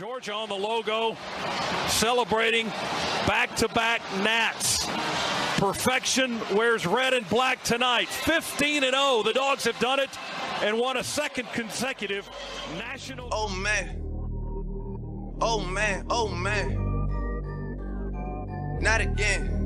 Georgia on the logo, celebrating back-to-back Nats. Perfection wears red and black tonight. 15-0, the Dogs have done it and won a second consecutive national. Oh man, oh man, oh man, not again.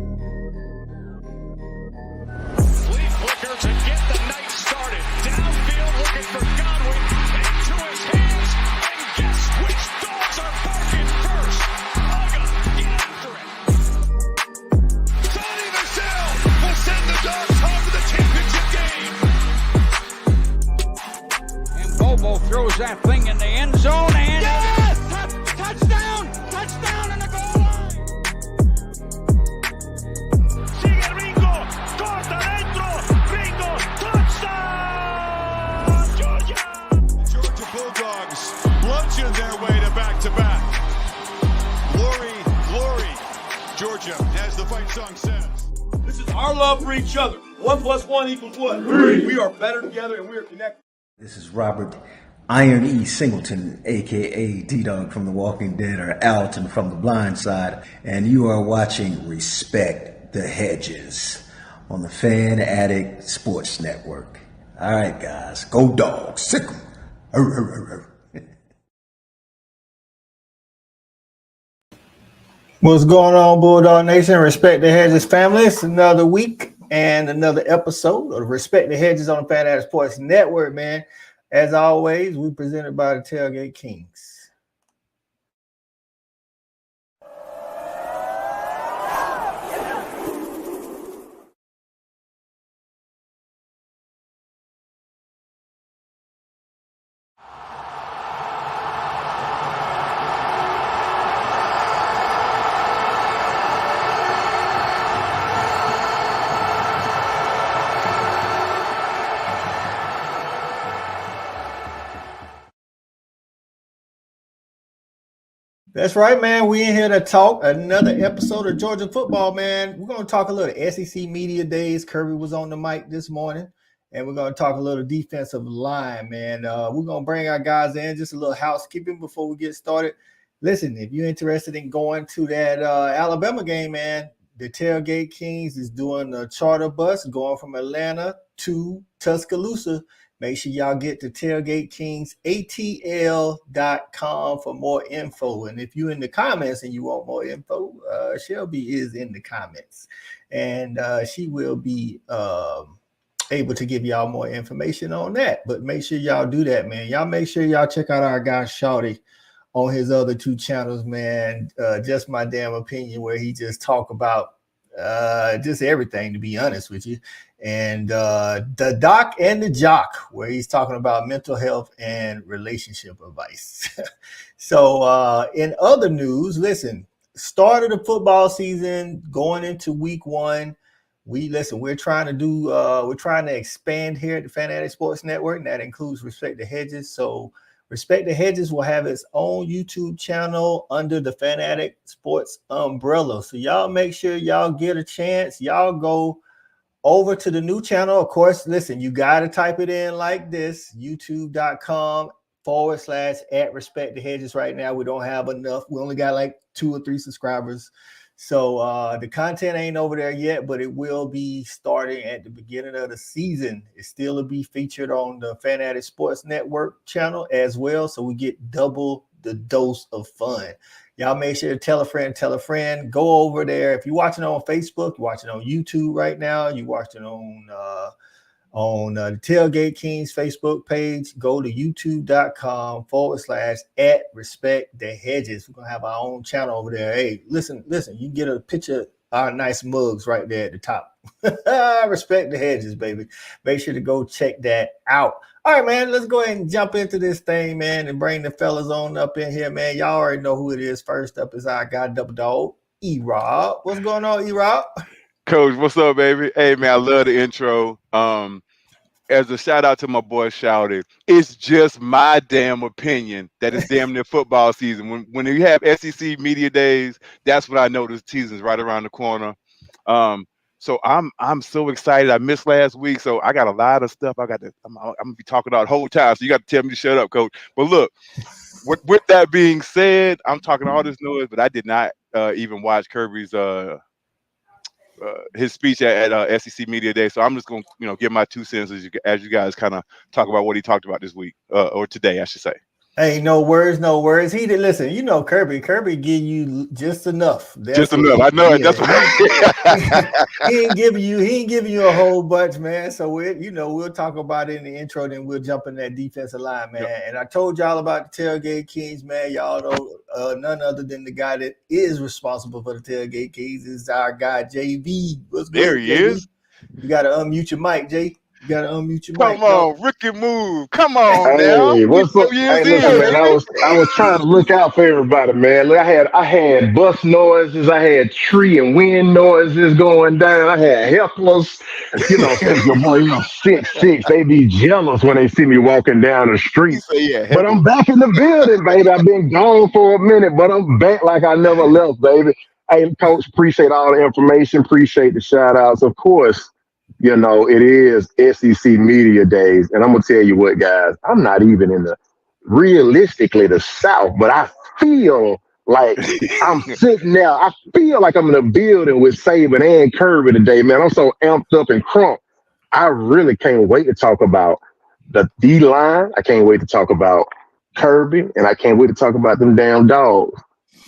Leaf Booker to get the night started. Downfield looking for Godwin, into his hands, and guess which Dogs are barking first? Uga, get after it. Sonny Michelle will send the Dogs home to the championship game. And Bobo throws that thing in the end zone, and yes! Touchdown! Touchdown in the goal line! Sigue Ringo, corta dentro, Ringo, touchdown! Georgia! Georgia Bulldogs bludgeon their way to back-to-back. Glory, glory. Georgia, as the fight song says. This is our love for each other. 1 + 1 = what? 3. We are better together and we are connected. This is Robert Iron E. Singleton, a.k.a. D-Dog from The Walking Dead, or Alton from The Blind Side, and you are watching Respect the Hedges on the Fan Addict Sports Network. All right, guys, go Dogs, sick 'em. What's going on, Bulldog Nation? Respect the Hedges family. It's another week and another episode of Respect the Hedges on the Fan Addict Sports Network, man. As always, we presented by the Tailgate Kings. That's right, man. We in here to talk another episode of Georgia football, man. We're going to talk a little SEC Media Days. Kirby was on the mic this morning, and we're going to talk a little defensive line, man. We're going to bring our guys in, just a little housekeeping before we get started. Listen, if you're interested in going to that Alabama game, man, the Tailgate Kings is doing a charter bus going from Atlanta to Tuscaloosa. Make sure y'all get to tailgatekingsatl.com for more info. And if you're in the comments and you want more info, Shelby is in the comments. And she will be able to give y'all more information on that. But make sure y'all do that, man. Y'all make sure y'all check out our guy Shawty on his other 2 channels, man. Just My Damn Opinion, where he just talk about just everything, to be honest with you. And the Doc and the Jock, where he's talking about mental health and relationship advice. So in other news, listen, start of the football season, going into week 1. We're trying to expand here at the Fan Addict Sports Network, and that includes Respect the Hedges. So Respect the Hedges will have its own YouTube channel under the Fan Addict Sports umbrella. So y'all make sure y'all get a chance. Y'all go over to the new channel. Of course, listen, you got to type it in like this, youtube.com/@RespectTheHedges. Right now, we don't have enough. We only got like 2 or 3 subscribers. So the content ain't over there yet, but it will be starting at the beginning of the season. It still will be featured on the Fan Addict Sports Network channel as well. So we get double the dose of fun. Y'all make sure to tell a friend, go over there. If you're watching on Facebook, you're watching on YouTube right now, you're watching on the Tailgate Kings Facebook page, go to youtube.com/@RespectTheHedges. We're going to have our own channel over there. Hey, listen, you can get a picture of our nice mugs right there at the top. Respect the Hedges, baby. Make sure to go check that out. All right, man, let's go ahead and jump into this thing, man, and bring the fellas on up in here, man. Y'all already know who it is. First up is our guy, Double Dog, E-Rob. What's going on, E-Rob? Coach, what's up, baby? Hey, man, I love the intro. As a shout out to my boy Shouted, it's just my damn opinion that it's damn near football season. When you have SEC Media Days, that's when I know the season's right around the corner. So I'm so excited. I missed last week, so I got a lot of stuff. I'm gonna be talking about the whole time. So you got to tell me to shut up, Coach. But look, with that being said, I'm talking all this noise, but I did not even watch Kirby's his speech at SEC Media Day. So I'm just gonna give my 2 cents as you guys kind of talk about what he talked about this week or today, I should say. Hey, no words, no words. He did listen. You know, Kirby give you just enough. Just enough. I know it. That's right. He ain't giving you a whole bunch, man. So we'll talk about it in the intro, then we'll jump in that defensive line, man. Yep. And I told y'all about the Tailgate Kings, man. Y'all know none other than the guy that is responsible for the Tailgate Kings is our guy JV. What's good, there he JV? is. You gotta unmute your mic, Jay. You gotta unmute your mic. Come on, Ricky Move. Come on, hey, now. What's up? Hey, listen, man. I was trying to look out for everybody, man. Look, I had bus noises, I had tree and wind noises going down. I had hecklers. Since your boy, 6'6", they be jealous when they see me walking down the street. But I'm back in the building, baby. I've been gone for a minute, but I'm back like I never left, baby. Hey, Coach, appreciate all the information. Appreciate the shout outs, of course. It is SEC Media Days. And I'm going to tell you what, guys, I'm not even in realistically the South, but I feel like I'm sitting there. I feel like I'm in a building with Saban and Kirby today, man. I'm so amped up and crunk. I really can't wait to talk about the D-line. I can't wait to talk about Kirby, and I can't wait to talk about them damn dogs.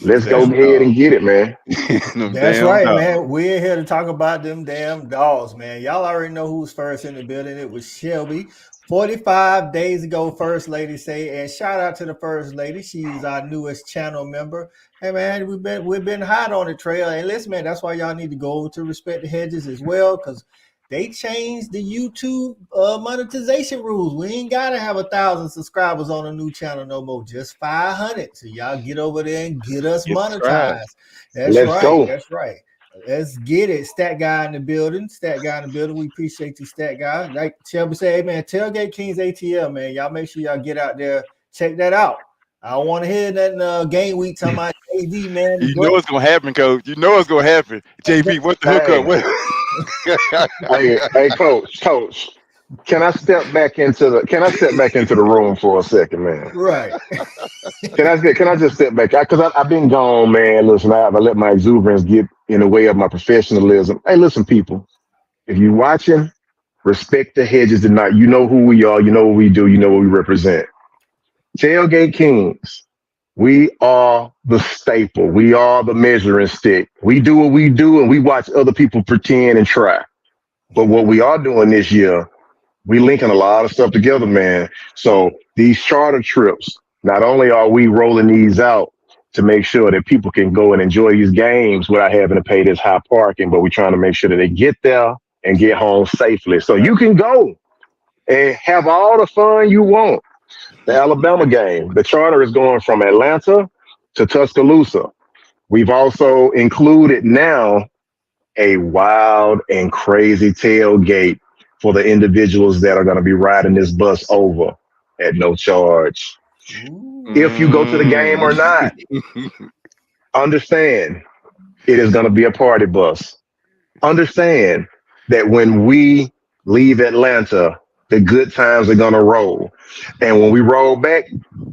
Let's go ahead and get it, man. That's right, man. We're here to talk about them damn dogs, man. Y'all already know who's first in the building. It was Shelby. 45 days ago, First Lady say, and shout out to the First Lady. She's our newest channel member. Hey, man, we've been hot on the trail. And listen, man, that's why y'all need to go to Respect the Hedges as well, because they changed the YouTube monetization rules. We ain't got to have 1,000 subscribers on a new channel no more. Just 500. So y'all get over there and get us monetized. That's right. Go. That's right. Let's get it. Stat guy in the building. We appreciate you, stat guy. Like Shelby said, hey, man, Tailgate Kings ATL, man. Y'all make sure y'all get out there. Check that out. I don't want to hear that game week talking about JV, man. You know it's going to happen, Coach. You know it's going to happen. JV, what the hookup? Hey, Coach. Can I step back into the room for a second, man? Right. Can I just step back? Because I've been gone, man. Listen, I let my exuberance get in the way of my professionalism. Hey, listen, people. If you're watching, respect the Hedges tonight. You know who we are. You know what we do. You know what we represent. Tailgate Kings. We are the staple. We are the measuring stick. We do what we do, and we watch other people pretend and try. But what we are doing this year, we linking a lot of stuff together, man. So these charter trips, not only are we rolling these out to make sure that people can go and enjoy these games without having to pay this high parking, but we're trying to make sure that they get there and get home safely. So you can go and have all the fun you want. The Alabama game, the charter is going from Atlanta to Tuscaloosa. We've also included now a wild and crazy tailgate for the individuals that are going to be riding this bus over at no charge. If you go to the game or not, understand it is going to be a party bus. Understand that when we leave Atlanta, the good times are going to roll. And when we roll back,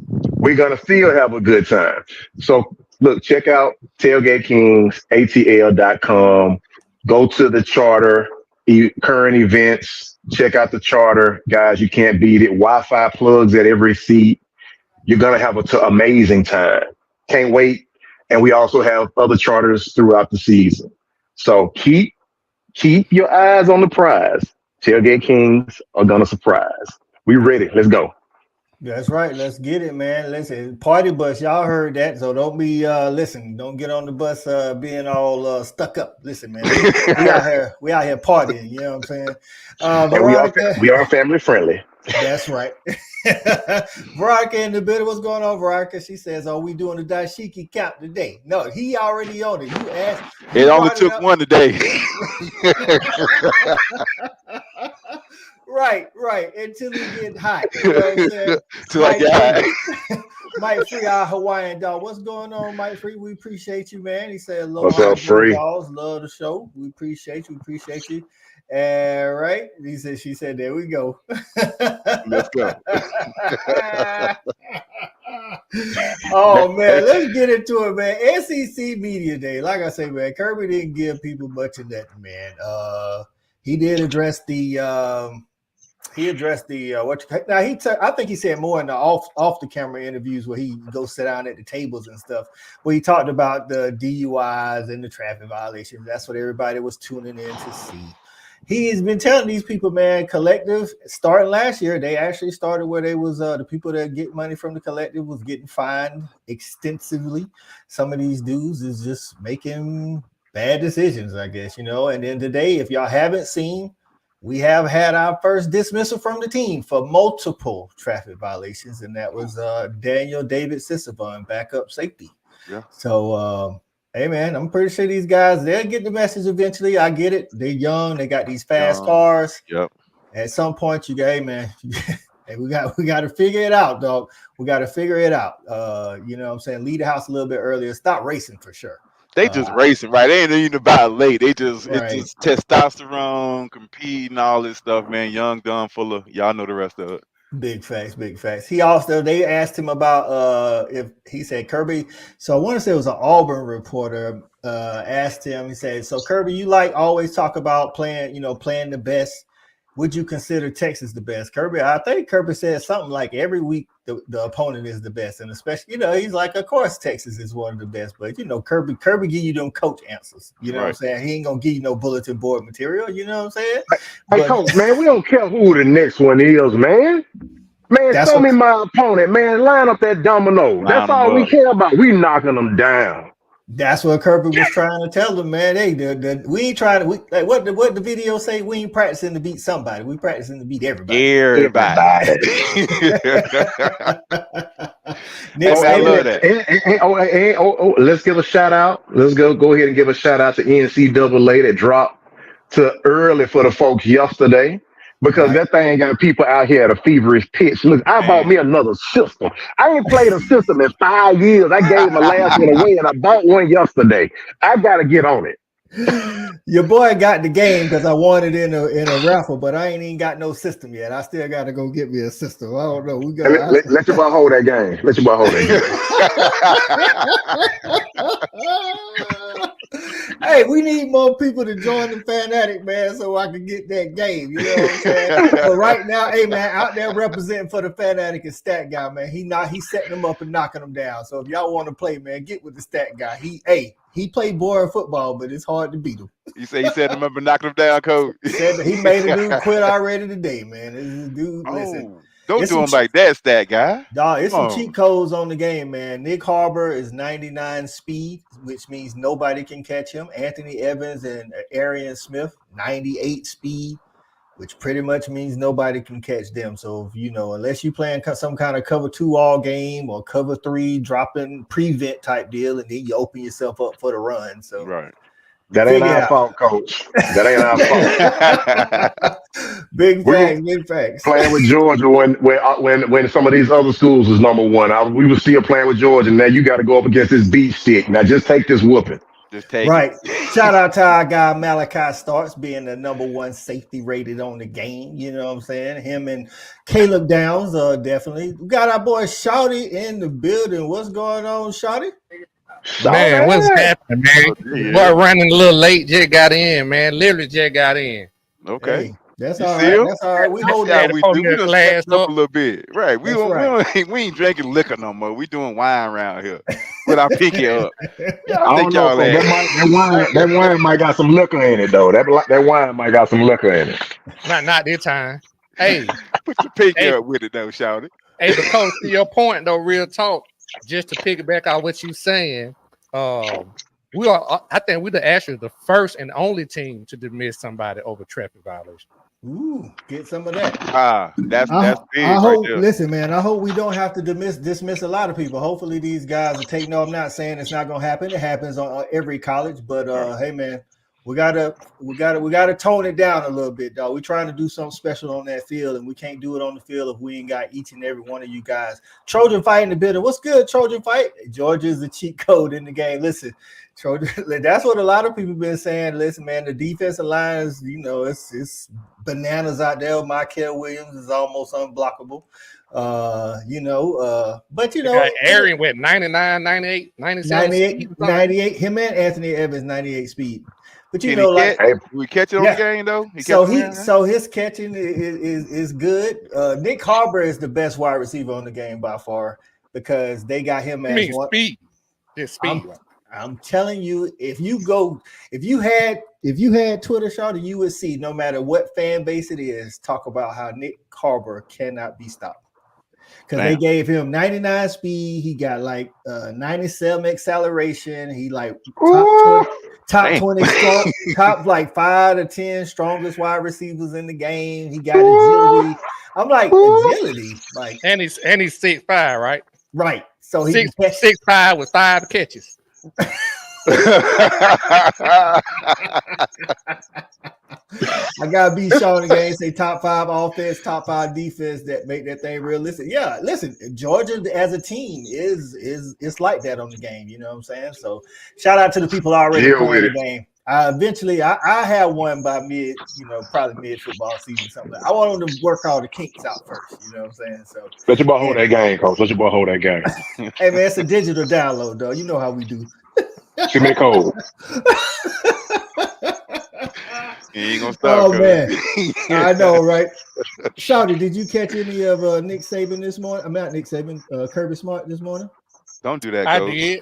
we're going to still have a good time. So look, check out tailgatekingsatl.com. Go to the charter, current events. Check out the charter. Guys, you can't beat it. Wi-Fi plugs at every seat. You're going to have an amazing time. Can't wait. And we also have other charters throughout the season. So keep your eyes on the prize. Tailgate Kings are going to surprise. We ready. Let's go. That's right. Let's get it, man. Listen, party bus. Y'all heard that. So don't be, don't get on the bus being all stuck up. Listen, man. We out here partying. You know what I'm saying? We are family friendly. That's right. Veronica in the building. What's going on, Veronica? She says, are we doing the dashiki count today? No, he already on it. You asked. It only took one today. Right. Until he get hot. You know what I'm saying? Till I get hot. Mike Free, our Hawaiian dog. What's going on, Mike Free? We appreciate you, man. He said, What's up, Free? Dogs, love the show. We appreciate you. And right, she said, there we go. Let's go. Oh man, let's get into it, man. SEC Media Day. Like I say, man, Kirby didn't give people much of that, man. He did address the I think he said more in the off the camera interviews where he goes sit down at the tables and stuff, where he talked about the DUIs and the traffic violations. That's what everybody was tuning in to see. He's been telling these people, man, collective starting last year, they actually started where they was the people that get money from the collective was getting fined extensively. Some of these dudes is just making bad decisions, I guess, And then today, if y'all haven't seen, we have had our first dismissal from the team for multiple traffic violations, and that was Daniel David Sissavon, backup safety. Yeah. So, hey, man, I'm pretty sure these guys, they'll get the message eventually. I get it. They're young. They got these fast cars. Yep. At some point, you go, hey, man, hey, we got to figure it out, dog. We got to figure it out. You know what I'm saying? Leave the house a little bit earlier. Stop racing for sure. They just racing, right? They ain't even about late. They just Right. it's just testosterone, competing, all this stuff, man. Young, dumb, full of y'all know the rest of it. Big facts. They asked him about if he said Kirby. So I want to say it was an Auburn reporter asked him. He said, "So Kirby, you always talk about playing the best. Would you consider Texas the best?" Kirby, I think Kirby said something like every week the opponent is the best, and especially he's like, of course Texas is one of the best, but Kirby give you them coach answers. You know what I'm saying? He ain't gonna give you no bulletin board material. You know what I'm saying? Hey, Coach, man, we don't care who the next one is, man. Man, show me my opponent, man. Line up that domino. That's all we care about. We knocking them down. That's what Kirby was trying to tell them, man. Hey, we ain't trying to. What the video say? We ain't practicing to beat somebody. We practicing to beat everybody. Everybody. I love that. Let's give a shout out. Let's go ahead and give a shout out to NCAA that dropped to early for the folks yesterday. Because that thing got people out here at a feverish pitch. Look, I bought me another system. I ain't played a system in 5 years. I gave my last one away, and I bought one yesterday. I got to get on it. Your boy got the game because I won it in a raffle, but I ain't even got no system yet. I still got to go get me a system. I don't know. Let your boy hold that game. Let your boy hold that game. Hey, we need more people to join the Fanatic, man, so I can get that game. You know what I'm saying? But right now, hey, man, out there representing for the Fanatic is Stat Guy, man. He's setting them up and knocking them down. So if y'all want to play, man, get with the Stat Guy. He played boring football, but it's hard to beat him. You say he set him up and knocked him down, Coach? He made a dude quit already today, man. This dude, listen. Don't do him like that, Stat Guy. Dog, it's some cheat codes on the game, man. Nick Harbor is 99 speed, which means nobody can catch him. Anthony Evans and Arian Smith, 98 speed, which pretty much means nobody can catch them. So, unless you're playing some kind of cover 2 all game or cover 3 dropping prevent type deal, and then you open yourself up for the run. So, right. That ain't our fault, Coach. That ain't our fault. Big facts. Playing with Georgia when some of these other schools was number one. We were still playing with Georgia. Now you got to go up against this beat stick. Now just take this whooping. Just take it. Shout out to our guy Malachi Starks being the number 1 safety rated on the game. You know what I'm saying? Him and Caleb Downs definitely. We got our boy Shawty in the building. What's going on, Shawty? Man, what's happening, man? Boy, running a little late, just got in, man. Literally just got in. Okay. Hey, that's all right. That's all right. We hold that. We just class up a little bit. Right. We ain't drinking liquor no more. We doing wine around here with our pinky up. I think y'all that wine might got some liquor in it, though. That wine might got some liquor in it. Not this time. Hey. Put your pinky up with it, though, shout it. Hey, but Coach, to your point, though, real talk. Just to piggyback on what you're saying, I think we're actually the first and only team to dismiss somebody over traffic violation. Ooh, get some of that. That's big. I hope. Right there. Listen, man. I hope we don't have to dismiss a lot of people. Hopefully, these guys will take. No, I'm not saying it's not going to happen. It happens on every college, but hey, man, We gotta tone it down a little bit, dog. We're trying to do something special on that field, and we can't do it on the field if we ain't got each and every one of you guys. Trojan Fight in the building. What's good, Trojan Fight? Georgia is the cheat code in the game. Listen, Trojan, that's what a lot of people been saying. Listen, man, the defensive line is, it's bananas out there. Michael Williams is almost unblockable. But Aaron went 99, 98, 97. 98. Him and Anthony Evans 98 speed. But we catch it on the game though. So his catching is good. Nick Harbor is the best wide receiver on the game by far because they got him as one. Speed. His speed. I'm telling you, if you had Twitter shot, you would see no matter what fan base it is, talk about how Nick Harbor cannot be stopped. Because they gave him 99 speed, he got like 97 acceleration. He like top 20 strong, top like 5 to 10 strongest wide receivers in the game. He got agility. I'm like agility, like and he's 6'5", right? Right. So he 6'5" with 5 catches. I gotta be Sean again. Say top 5 offense, top 5 defense that make that thing realistic. Yeah, listen, Georgia as a team is like that on the game. You know what I'm saying? So shout out to the people already playing the game. Eventually, I had one by probably mid football season, something. I want them to work all the kinks out first. You know what I'm saying? So let your boy hold that game, coach. Let your boy hold that game. Hey man, it's a digital download, though. You know how we do. Give me the code. He ain't gonna stop. Oh man, I know, right? Shawty, did you catch any of Nick Saban this morning? I'm not Nick Saban, Kirby Smart this morning. Don't do that, coach.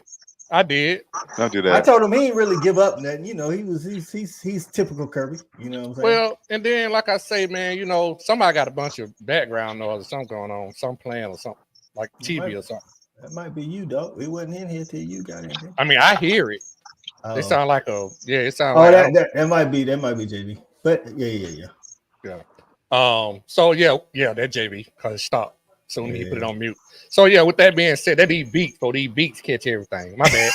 I did. Don't do that. I told him he ain't really give up nothing. He's typical Kirby. You know what I'm saying? Well, and then like I say, man, somebody got a bunch of background noise or something going on, some playing or something like TV or something. That might be you, dog. We wasn't in here till you got in here. I mean, I hear it. It sound like it sounds like that might be JB. But yeah. So that JB because it stopped. So he put it on mute. So yeah, with that being said, that these beats catch everything. My bad.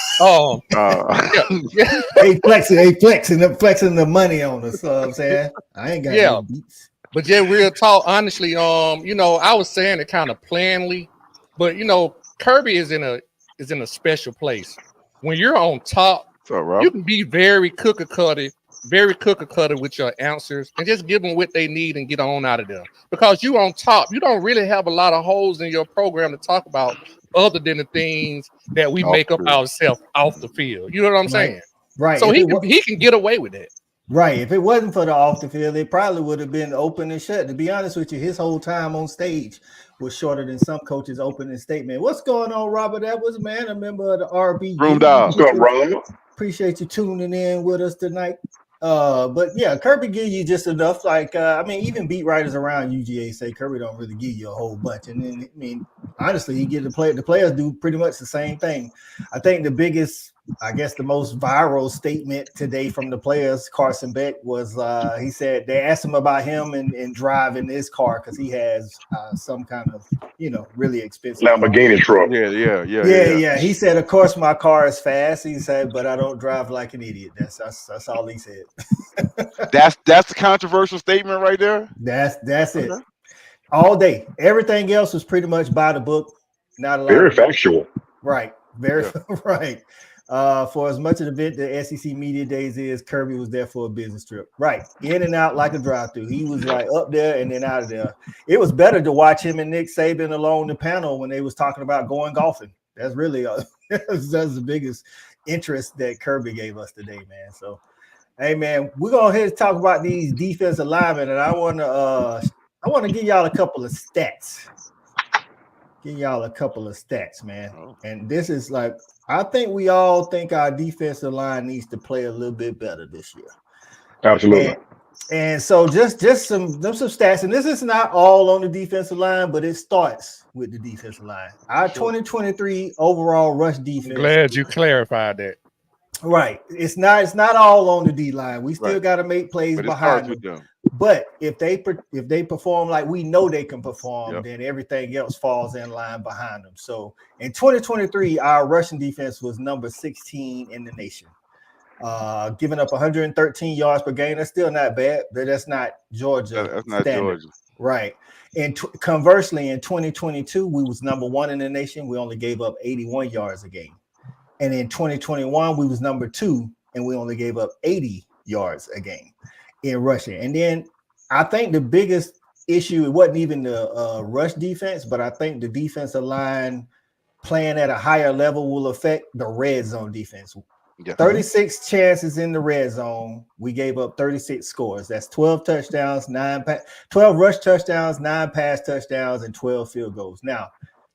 They flexing the money on us. So I'm saying I ain't got no beats. But yeah, real talk. Honestly, I was saying it kind of plainly, but Kirby is in a special place. When you're on top, you can be very cookie cutter with your answers and just give them what they need and get on out of there. Because you on top, you don't really have a lot of holes in your program to talk about other than the things that we make up ourselves off the field. You know what I'm saying? Right. So he can get away with it. Right. If it wasn't for the off the field, it probably would have been open and shut. To be honest with you, his whole time on stage was shorter than some coaches' opening statement. What's going on, Robert? That was, man, a member of the RB. Room dog. What's up, Robert? Appreciate you tuning in with us tonight. But yeah, Kirby give you just enough. Like, even beat writers around UGA say Kirby don't really give you a whole bunch. And then, honestly, he gives the players do pretty much the same thing. I think the biggest, the most viral statement today from the players, Carson Beck, was he said they asked him about him and driving his car because he has some kind of really expensive Lamborghini truck. Yeah. He said, of course my car is fast. He said, but I don't drive like an idiot. That's all he said. That's the controversial statement right there. That's it. All day. Everything else was pretty much by the book. Not a lot. Very factual. Right. Right. For as much of the event the SEC Media Days is, Kirby was there for a business trip. Right. In and out like a drive-through. He was like up there and then out of there. It was better to watch him and Nick Saban along the panel when they was talking about going golfing. That's really that's the biggest interest that Kirby gave us today, man. So, hey, man, we're going to talk about these defensive linemen, and I want to give y'all a couple of stats. Man. And this is like, I think we all think our defensive line needs to play a little bit better this year. Absolutely. And so just some stats, and this is not all on the defensive line, but it starts with the defensive line. Our 2023 overall rush defense. Glad you clarified that. Right. It's not all on the D line. We still got to make plays behind them. But if they perform like we know they can perform, then everything else falls in line behind them. So in 2023, our rushing defense was number 16 in the nation. Giving up 113 yards per game. That's still not bad, but that's not Georgia That's not standard. Georgia. Right. And conversely, in 2022, we was number 1 in the nation. We only gave up 81 yards a game. And in 2021, we was number 2, and we only gave up 80 yards a game in rushing. And then I think the biggest issue, it wasn't even the rush defense, but I think the defensive line playing at a higher level will affect the red zone defense. Yeah. 36 chances in the red zone. We gave up 36 scores. That's 12 touchdowns, 12 rush touchdowns, 9 pass touchdowns, and 12 field goals. Now,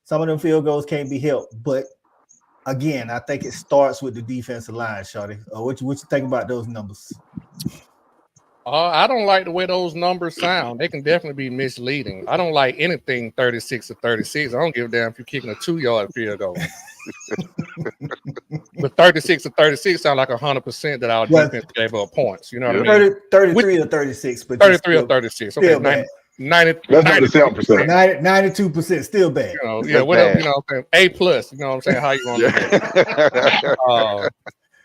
some of them field goals can't be helped, but again, I think it starts with the defensive line, Shawty. What you think about those numbers? I don't like the way those numbers sound. They can definitely be misleading. I don't like anything 36 or 36. I don't give a damn if you're kicking a 2-yard field goal. But 36 or 36 sound like 100% that our defense gave up points. You know what I mean? 33 or 36, but 33 or 36. Okay, 90. That's 97%. 92%, still bad. You know, yeah, whatever. You know what I'm saying? A+. You know what I'm saying? How you want to?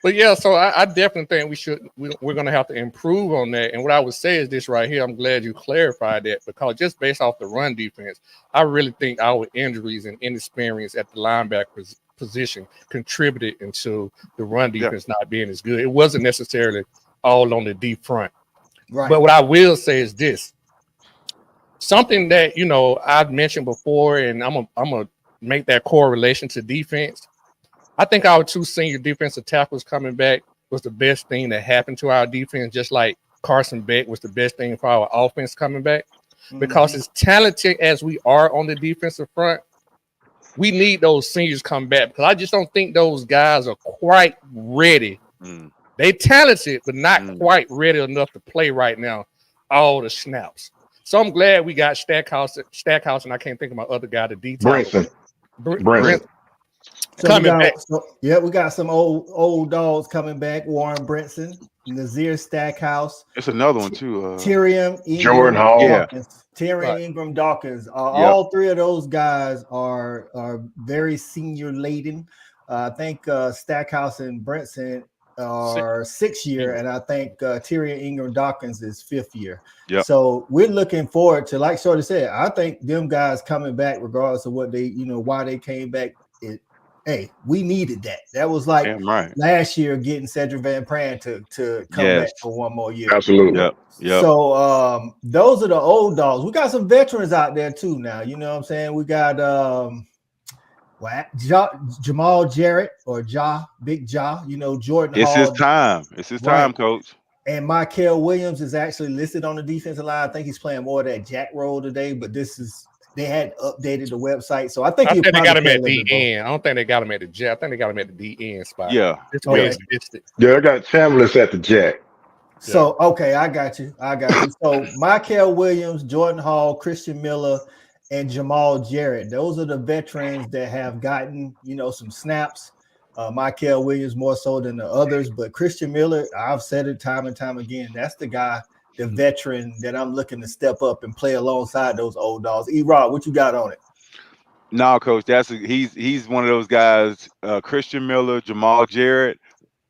But yeah, so I definitely think we're going to have to improve on that. And what I would say is this right here. I'm glad you clarified that, because just based off the run defense, I really think our injuries and inexperience at the linebacker position contributed into the run defense not being as good. It wasn't necessarily all on the deep front. Right. But what I will say is this. Something that, you know, I've mentioned before, and I'm gonna make that correlation to defense. I think our 2 senior defensive tackles coming back was the best thing that happened to our defense, just like Carson Beck was the best thing for our offense coming back. Because as talented as we are on the defensive front, we need those seniors come back, because I just don't think those guys are quite ready. They talented, but not quite ready enough to play right now all the snaps. So I'm glad we got Stackhouse, and I can't think of my other guy, the detail. Brinson. We got some old dogs coming back. Warren Brinson, Nazir Stackhouse. It's another one too. Tyrion Jordan Hall. Ingram Dawkins. All 3 of those guys are very senior laden. I think Stackhouse and Brinson are 6th year, and I think Tyrion Ingram Dawkins is 5th year. Yep. So we're looking forward to, like Shorty said, I think them guys coming back, regardless of what they, you know, why they came back. Hey, we needed that. That was like last year getting Cedric Van Pran to come back for 1 more year. Absolutely. Yep. So those are the old dogs. We got some veterans out there too now. You know what I'm saying? We got Jamal Jarrett or Big Ja. You know, Jordan It's Hall. his time. It's his time, Coach. And Michael Williams is actually listed on the defensive line. I think he's playing more of that jack role today, but they had updated the website, so I think they got him at the end. I don't think they got him at the jack. I think they got him at the end spot. Yeah, I got Chambliss at the jack. So okay, I got you. So Michael Williams, Jordan Hall, Christian Miller, and Jamal Jarrett. Those are the veterans that have gotten, you know, some snaps. Michael Williams more so than the others, but Christian Miller, I've said it time and time again, that's the guy, the veteran that I'm looking to step up and play alongside those old dogs. E-Rob, what you got on it? No, Coach, he's one of those guys. Christian Miller, Jamal Jarrett.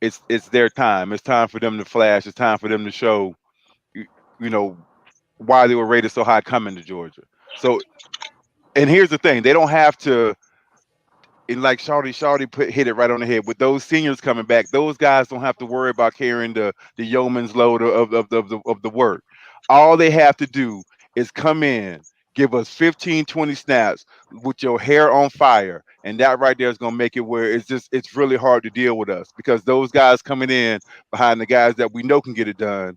It's their time. It's time for them to flash. It's time for them to show, you know, why they were rated so high coming to Georgia. So, and here's the thing: they don't have to. And like Shawty hit it right on the head. With those seniors coming back, those guys don't have to worry about carrying the yeoman's load of the work. All they have to do is come in, give us 15, 20 snaps with your hair on fire. And that right there is going to make it where it's really hard to deal with us, because those guys coming in behind the guys that we know can get it done,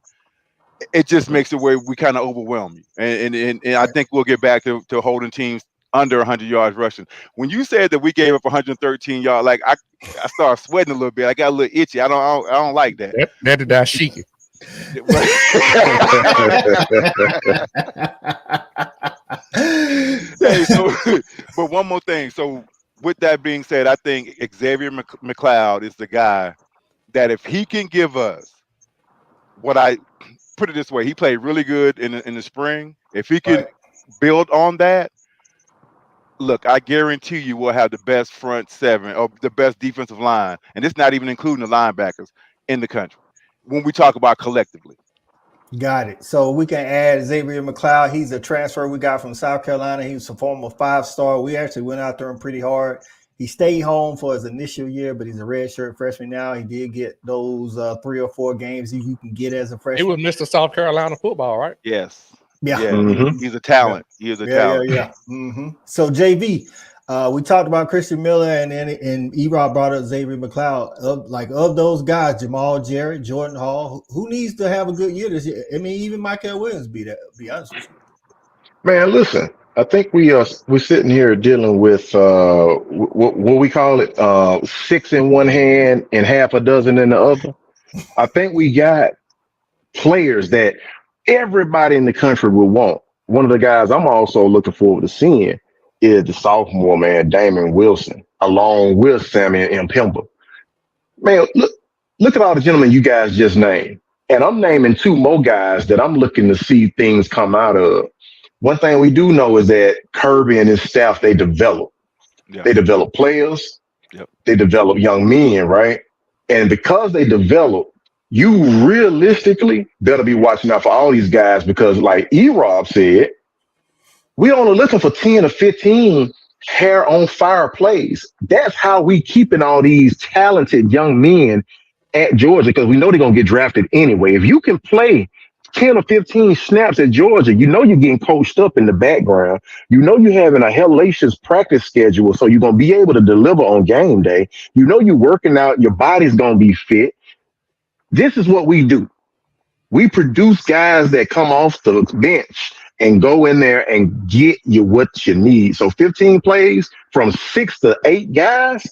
it just makes it where we kind of overwhelm you. And I think we'll get back to holding teams under 100 yards rushing. When you said that we gave up 113 yards, like I started sweating a little bit. I got a little itchy. I don't like that. That did that shaky. Hey, but one more thing. So with that being said, I think Xavier McLeod is the guy that if he can give us what I put it this way, he played really good in the spring. If he can build on that, look, I guarantee you we'll have the best front seven or the best defensive line, and it's not even including the linebackers in the country when we talk about collectively. Got it. So we can add Xavier McLeod. He's a transfer we got from South Carolina. He was a former 5-star. We actually went out there and pretty hard. He stayed home for his initial year, but he's a redshirt freshman now. He did get those 3 or 4 games you can get as a freshman. He was Mr. South Carolina football, right? Yes. Yeah. He's a talent. He is a talent. So JV, we talked about Christian Miller and E-Rob brought up Xavier McLeod. Of those guys, Jamal Jarrett, Jordan Hall, who needs to have a good year this year? I mean, even Michael Williams be honest with you. Man, listen, I think we're sitting here dealing with what we call it, 6 in one hand and half a dozen in the other. I think we got players that everybody in the country will want. One of the guys I'm also looking forward to seeing is the sophomore, man, Damon Wilson, along with Samuel M. Pemba. Man, look at all the gentlemen you guys just named. And I'm naming 2 more guys that I'm looking to see things come out of. One thing we do know is that Kirby and his staff, they develop. Yeah. They develop players. Yep. They develop young men, right? And because they develop, you realistically better be watching out for all these guys because, like E-Rob said, we only looking for 10 or 15 hair on fire plays. That's how we keeping all these talented young men at Georgia because we know they're going to get drafted anyway. If you can play 10 or 15 snaps at Georgia, you know you're getting coached up in the background. You know you're having a hellacious practice schedule, so you're going to be able to deliver on game day. You know you're working out, your body's going to be fit. This is what we do. We produce guys that come off the bench and go in there and get you what you need. So 15 plays from 6 to 8 guys.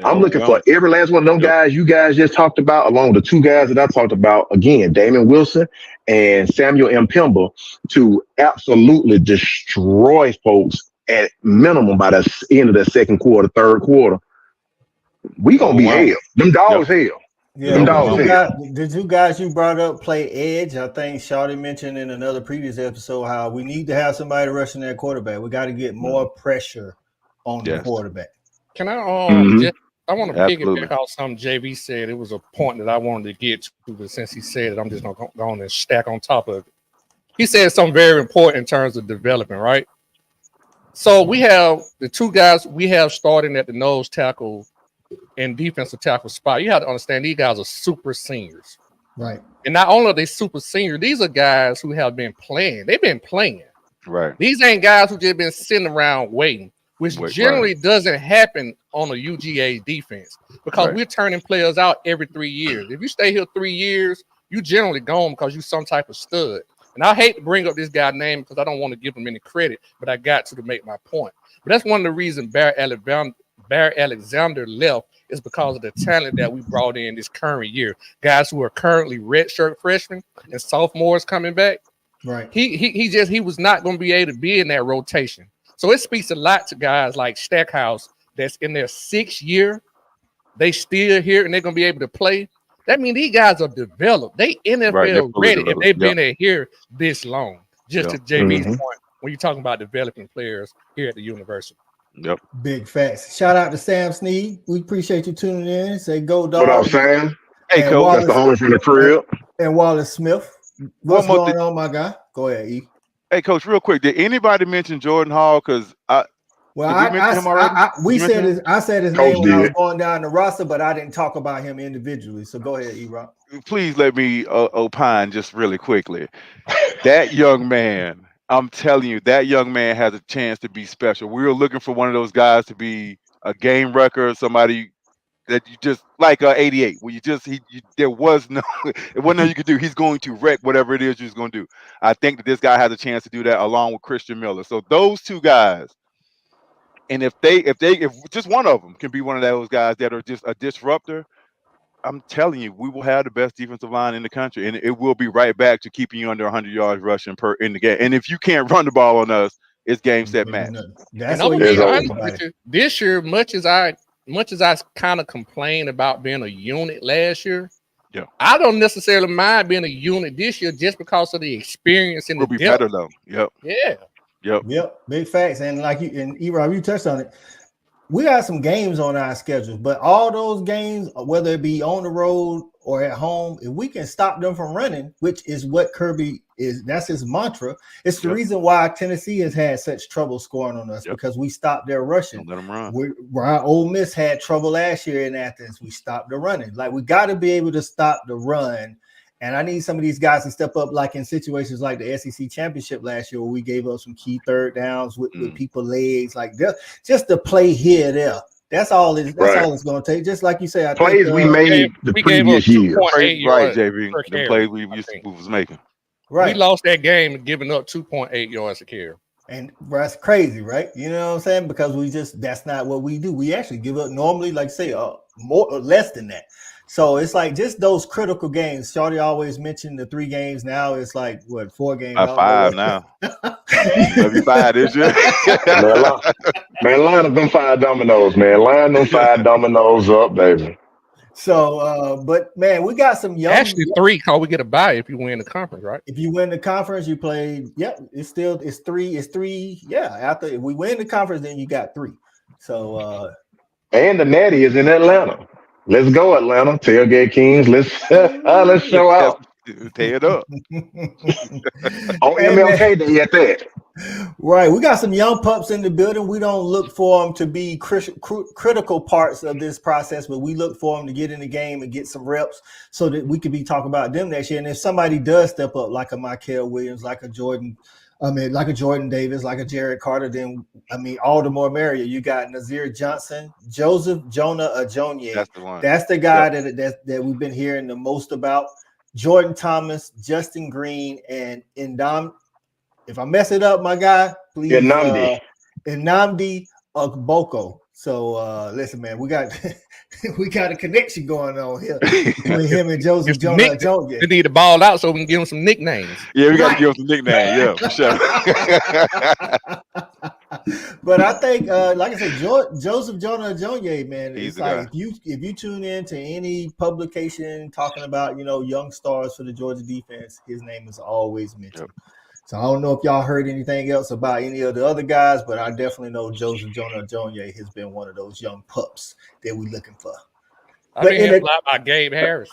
I'm looking for every last one of them guys you guys just talked about, along with the 2 guys that I talked about, again, Damon Wilson and Samuel M. Pemba, to absolutely destroy folks at minimum by the end of the second quarter, third quarter. We going to be hell. Them dogs hell. Yeah, the 2 guys you brought up play edge. I think Shawty mentioned in another previous episode how we need to have somebody rushing that quarterback. We got to get more pressure on the quarterback. Can I I want to piggyback off something JV said. It was a point that I wanted to get to, but since he said it, I'm just going to go on and stack on top of it. He said something very important in terms of development, right? So we have the 2 guys we have starting at the nose tackle and defensive tackle spot. You have to understand these guys are super seniors. Right. And not only are they super senior, these are guys who have been playing. They've been playing. Right. These ain't guys who just been sitting around waiting, which generally doesn't happen on a UGA defense because we're turning players out every 3 years. If you stay here 3 years, you generally gone because you're some type of stud. And I hate to bring up this guy's name because I don't want to give him any credit, but I got to make my point. But that's one of the reasons Barry Alexander left is because of the talent that we brought in this current year. Guys who are currently redshirt freshmen and sophomores coming back. Right. He was not going to be able to be in that rotation. So it speaks a lot to guys like Stackhouse that's in their 6th year. They still here and they're going to be able to play. That means these guys are developed. They NFL ready if they've been here this long. Just to JB's point, when you're talking about developing players here at the university. Yep. Big facts. Shout out to Sam Sneed. We appreciate you tuning in. Say go dog. What up, Sam? Hey, Coach. Wallace, that's the homie from the crib. And Wallace Smith. What's going on, my guy? Go ahead, E. Hey, Coach, real quick. Did anybody mention Jordan Hall? Because I said his name when I was going down the roster, but I didn't talk about him individually. So go ahead, E-Rob. Please let me opine just really quickly. That young man, I'm telling you, that young man has a chance to be special. We were looking for one of those guys to be a game wrecker, somebody that you just like 88, where there was no, it wasn't nothing you could do. He's going to wreck whatever it is you're going to do. I think that this guy has a chance to do that along with Christian Miller. So those 2 guys, and if just one of them can be one of those guys that are just a disruptor, I'm telling you, we will have the best defensive line in the country, and it will be right back to keeping you under 100 yards rushing in the game. And if you can't run the ball on us, it's game, set, match. That's what be honest with you. This year, much as I kind of complained about being a unit last year, I don't necessarily mind being a unit this year just because of the experience and we'll be better though. Yep. Yeah. Yep. Big facts. And like you and E-Rob, you touched on it. we got some games on our schedule, but all those games, whether it be on the road or at home, if we can stop them from running, which is what Kirby is, that's his mantra. It's the reason why Tennessee has had such trouble scoring on us because we stopped their rushing. Don't let them run. Where Ole Miss had trouble last year in Athens, we stopped the running. Like, we got to be able to stop the run. And I need some of these guys to step up, like in situations like the SEC championship last year, where we gave up some key third downs with people legs, like just to play here, there. That's all. That's all it's going to take. Just like you say, plays we made the previous year. Right, JV. The plays we was making. Right. We lost that game giving up 2.8 yards a carry. And that's crazy, right? You know what I'm saying? Because that's not what we do. We actually give up normally, like say, more or less than that. So it's like just those critical games. Shorty always mentioned the 3 games. Now it's like, what, 4 games? 5 now. Maybe 5 this year. Man, line them 5 dominoes, man. Line them 5 dominoes up, baby. So, but man, we got some young. Actually, 3 because we get a bye if you win the conference, right? If you win the conference, you play. Yep, it's 3. Yeah, after if we win the conference, then you got 3. So, and the Natty is in Atlanta. Let's go, Atlanta. Tailgate Kings. Let's show out. Tear it up. On MLK Day at that. Right. We got some young pups in the building. We don't look for them to be critical parts of this process, but we look for them to get in the game and get some reps so that we could be talking about them next year. And if somebody does step up, like a Michael Williams, like a Jordan Davis, like a Jared Carter, then all the more merrier. You got Nazir Johnson, Joseph Jonah Ajonye. That's the one. That's the guy that we've been hearing the most about. Jordan Thomas, Justin Green, and Ndam. If I mess it up, my guy, please. Nnamdi Ogboko. So listen, man, we got a connection going on here between him and Joseph Jonah Ajonye. We need to ball out so we can give him some nicknames. Yeah, we got to give him some nicknames. Yeah, for sure. But I think, like I said, Joseph Jonah Ajonye, man, it's like if you tune in to any publication talking about young stars for the Georgia defense, his name is always mentioned. Yep. So I don't know if y'all heard anything else about any of the other guys, but I definitely know Joseph Jonah Ajonye has been one of those young pups that we're looking for. I didn't hear a lot about Gabe Harris.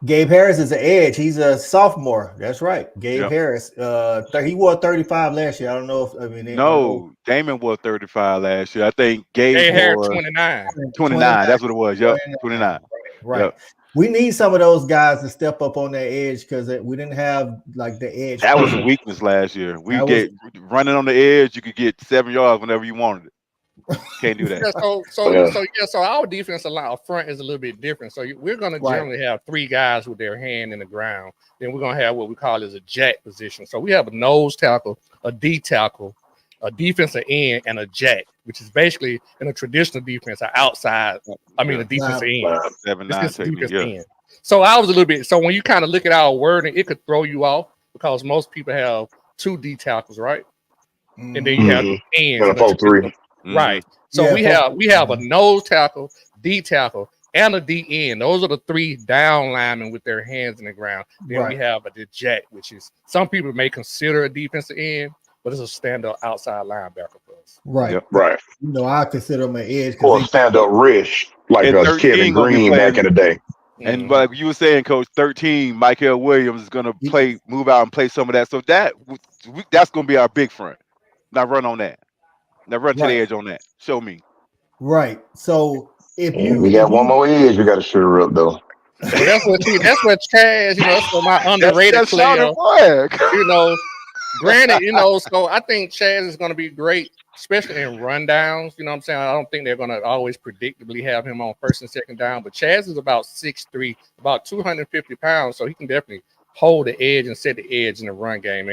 Gabe Harris is an edge. He's a sophomore. That's right. Gabe Harris. He wore 35 last year. I don't know if Damon wore 35 last year. I think Gabe Harris 29. 29. That's what it was. Yep. 29. Right. Yep. We need some of those guys to step up on that edge because we didn't have like the edge. That was a weakness last year. Running on the edge. You could get 7 yards whenever you wanted it. Can't do that. So our defense front is a little bit different. So we're going to generally have 3 guys with their hand in the ground. Then we're going to have what we call as a jack position. So we have a nose tackle, a D tackle, a defensive end, and a jack, which is basically in a traditional defense, an outside. A defensive end. 7-9. So I was a little bit. So when you kind of look at our wording, it could throw you off because most people have 2 D tackles, right? And then you have ends. 3. Right. So we have a nose tackle, D tackle, and a D end. Those are the 3 down linemen with their hands in the ground. Then we have the jack, which is some people may consider a defensive end, but it's a stand-up outside linebacker for us. Right. Yep. Right. I consider him an edge. Or a stand-up Rish, like Kevin Green back in the day. And like you were saying, Coach, 13, Michael Williams is going to move out and play some of that. So that's going to be our big front. Now run on that. Now run to the edge on that. Show me. Right. So we got one more edge, we got to sure up though. That's what Chaz, that's what my underrated player. Granted, so I think Chaz is going to be great, especially in rundowns. You know what I'm saying? I don't think they're going to always predictably have him on first and second down, but Chaz is about 6'3", about 250 pounds, so he can definitely hold the edge and set the edge in the run game.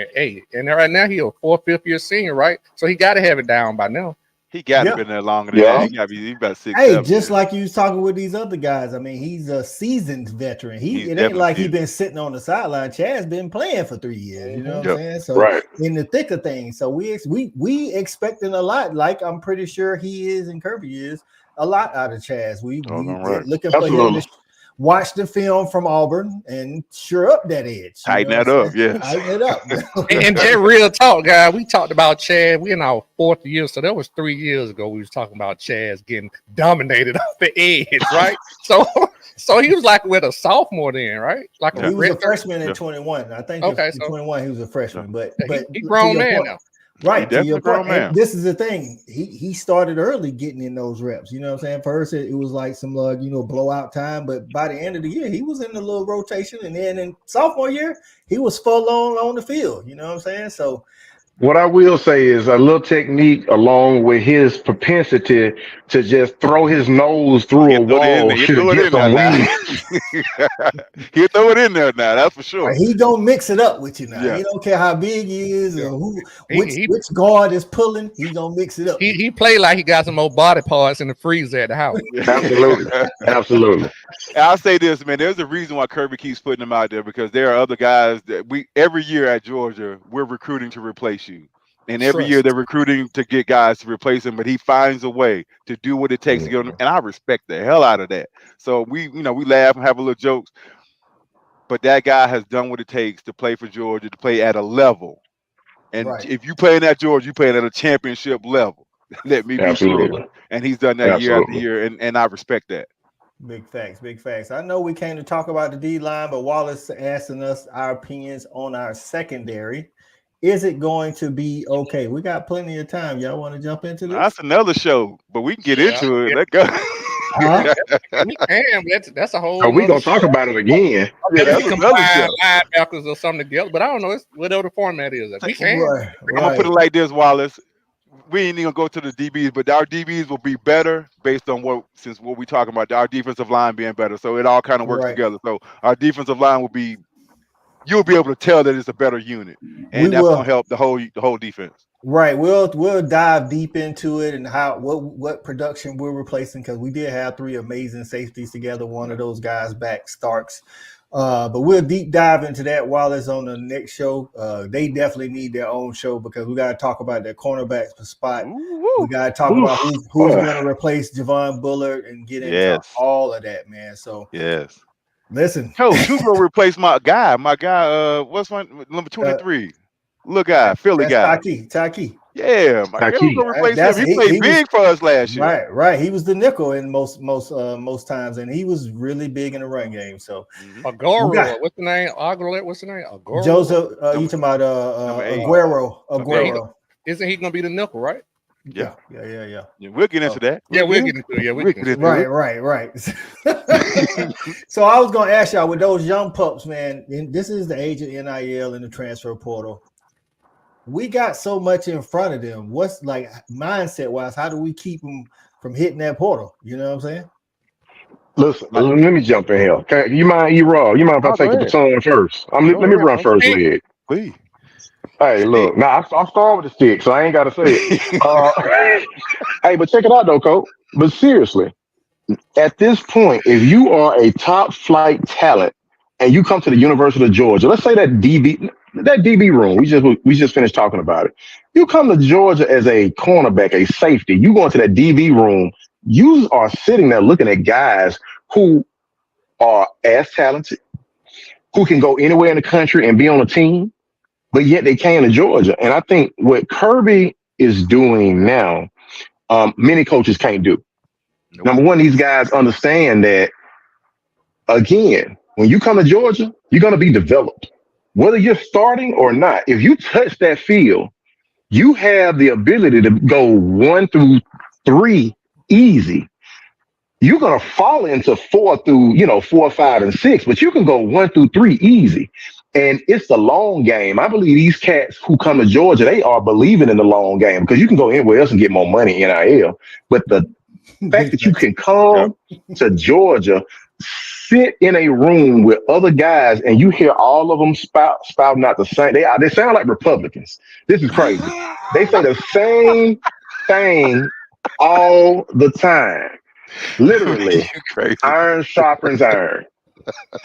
And right now he's a 4th, 5th year senior, right? So he got to have it down by now. He got to have been there longer than that. He got to be about 6. Hey, just like you was talking with these other guys. He's a seasoned veteran. It ain't like he's been sitting on the sideline. Chad's been playing for 3 years. You know what I'm saying? So in the thick of things. So we expecting a lot. Like I'm pretty sure he is and Kirby is a lot out of Chaz. We looking for him. watch the film from Auburn and sure up that edge. Tighten that up, yeah. Tighten it up. And just real talk, guys. We talked about Chad. We in our 4th year, so that was 3 years ago. We was talking about Chad's getting dominated off the edge, right? So he was like with a sophomore then, right? Like he was a freshman in 21. I think. Okay, in 21 he was a freshman, but he grown man now. Right, to your point, and this is the thing. He started early getting in those reps. You know what I'm saying? First, it was like some blowout time, but by the end of the year, he was in the little rotation, and then in sophomore year, he was full on the field. You know what I'm saying? So. What I will say is a little technique along with his propensity to just throw his nose through a wall should get some wings. He'll throw it in there now, that's for sure. He gonna mix it up with you now. Yeah. He don't care how big he is or which guard is pulling. He gonna mix it up. He played like he got some more body parts in the freezer at the house. Absolutely. I'll say this, man. There's a reason why Kirby keeps putting them out there, because there are other guys that every year at Georgia we're recruiting to replace you. And every year they're recruiting to get guys to replace him, but he finds a way to do what it takes to get him. And I respect the hell out of that. So we laugh and have a little jokes, but that guy has done what it takes to play for Georgia, to play at a level. And if you playing at Georgia, you playing at a championship level. Let me be sure. And he's done that year after year, and I respect that. Big facts. I know we came to talk about the D line, but Wallace asking us our opinions on our secondary. Is it going to be okay? We got plenty of time. Y'all want to jump into this? That's another show, but we can get into it. Let's go. We can. That's a whole. We're gonna talk about it again. Yeah, that's another show. Linebackers or something together, but I don't know. It's whatever the format is. We can. I'm gonna put it like this, Wallace. We ain't even gonna go to the DBs, but our DBs will be better based on what we talking about. Our defensive line being better, so it all kind of works together. So our defensive line will be. You'll be able to tell that it's a better unit, and that's gonna help the whole defense. Right. We'll dive deep into it and what production we're replacing, because we did have 3 amazing safeties together. One of those guys back, Starks. But we'll deep dive into that while it's on the next show. They definitely need their own show, because we got to talk about their cornerbacks per spot. We got to talk about who's going to replace Javon Bullard and get into all of that, man. So listen, Coach, who's gonna replace my guy? What's my number 23? Look, Philly guy. Taki. Yeah, my guy. Who's gonna replace him? He played big for us last year. Right. He was the nickel in most times, and he was really big in the run game. So, Agoro, what's the name? What's the name? Agoro. Joseph. You talking about Aguero? Isn't he gonna be the nickel, right? Yeah. We'll get into that. Yeah, we'll get into it. Yeah, we'll get into it. Right. So I was gonna ask y'all, with those young pups, man, and this is the age of NIL and the transfer portal. We got so much in front of them. What's like mindset wise? How do we keep them from hitting that portal? You know what I'm saying? Listen, let me jump in here. Okay, you mind if I take the baton first? Let me run first, Leg. Please. Hey, look, now I'll start with the stick, so I ain't got to say it. Hey, but check it out, though, Coach. But seriously, at this point, if you are a top flight talent and you come to the University of Georgia, let's say that DB room, we just finished talking about it. You come to Georgia as a cornerback, a safety, you go into that DB room, you are sitting there looking at guys who are as talented, who can go anywhere in the country and be on a team, but yet they came to Georgia. And I think what Kirby is doing now, many coaches can't do. Nope. Number one, these guys understand that, again, when you come to Georgia, you're going to be developed. Whether you're starting or not, if you touch that field, you have the ability to go 1 through 3 easy. You're going to fall into 4 through, 4, 5, and 6, but you can go 1 through 3 easy. And it's the long game. I believe these cats who come to Georgia, they are believing in the long game, because you can go anywhere else and get more money in NIL. But the fact that you can come to Georgia, sit in a room with other guys, and you hear all of them spouting out the same. They sound like Republicans. This is crazy. They say the same thing all the time. Literally, iron sharpens iron.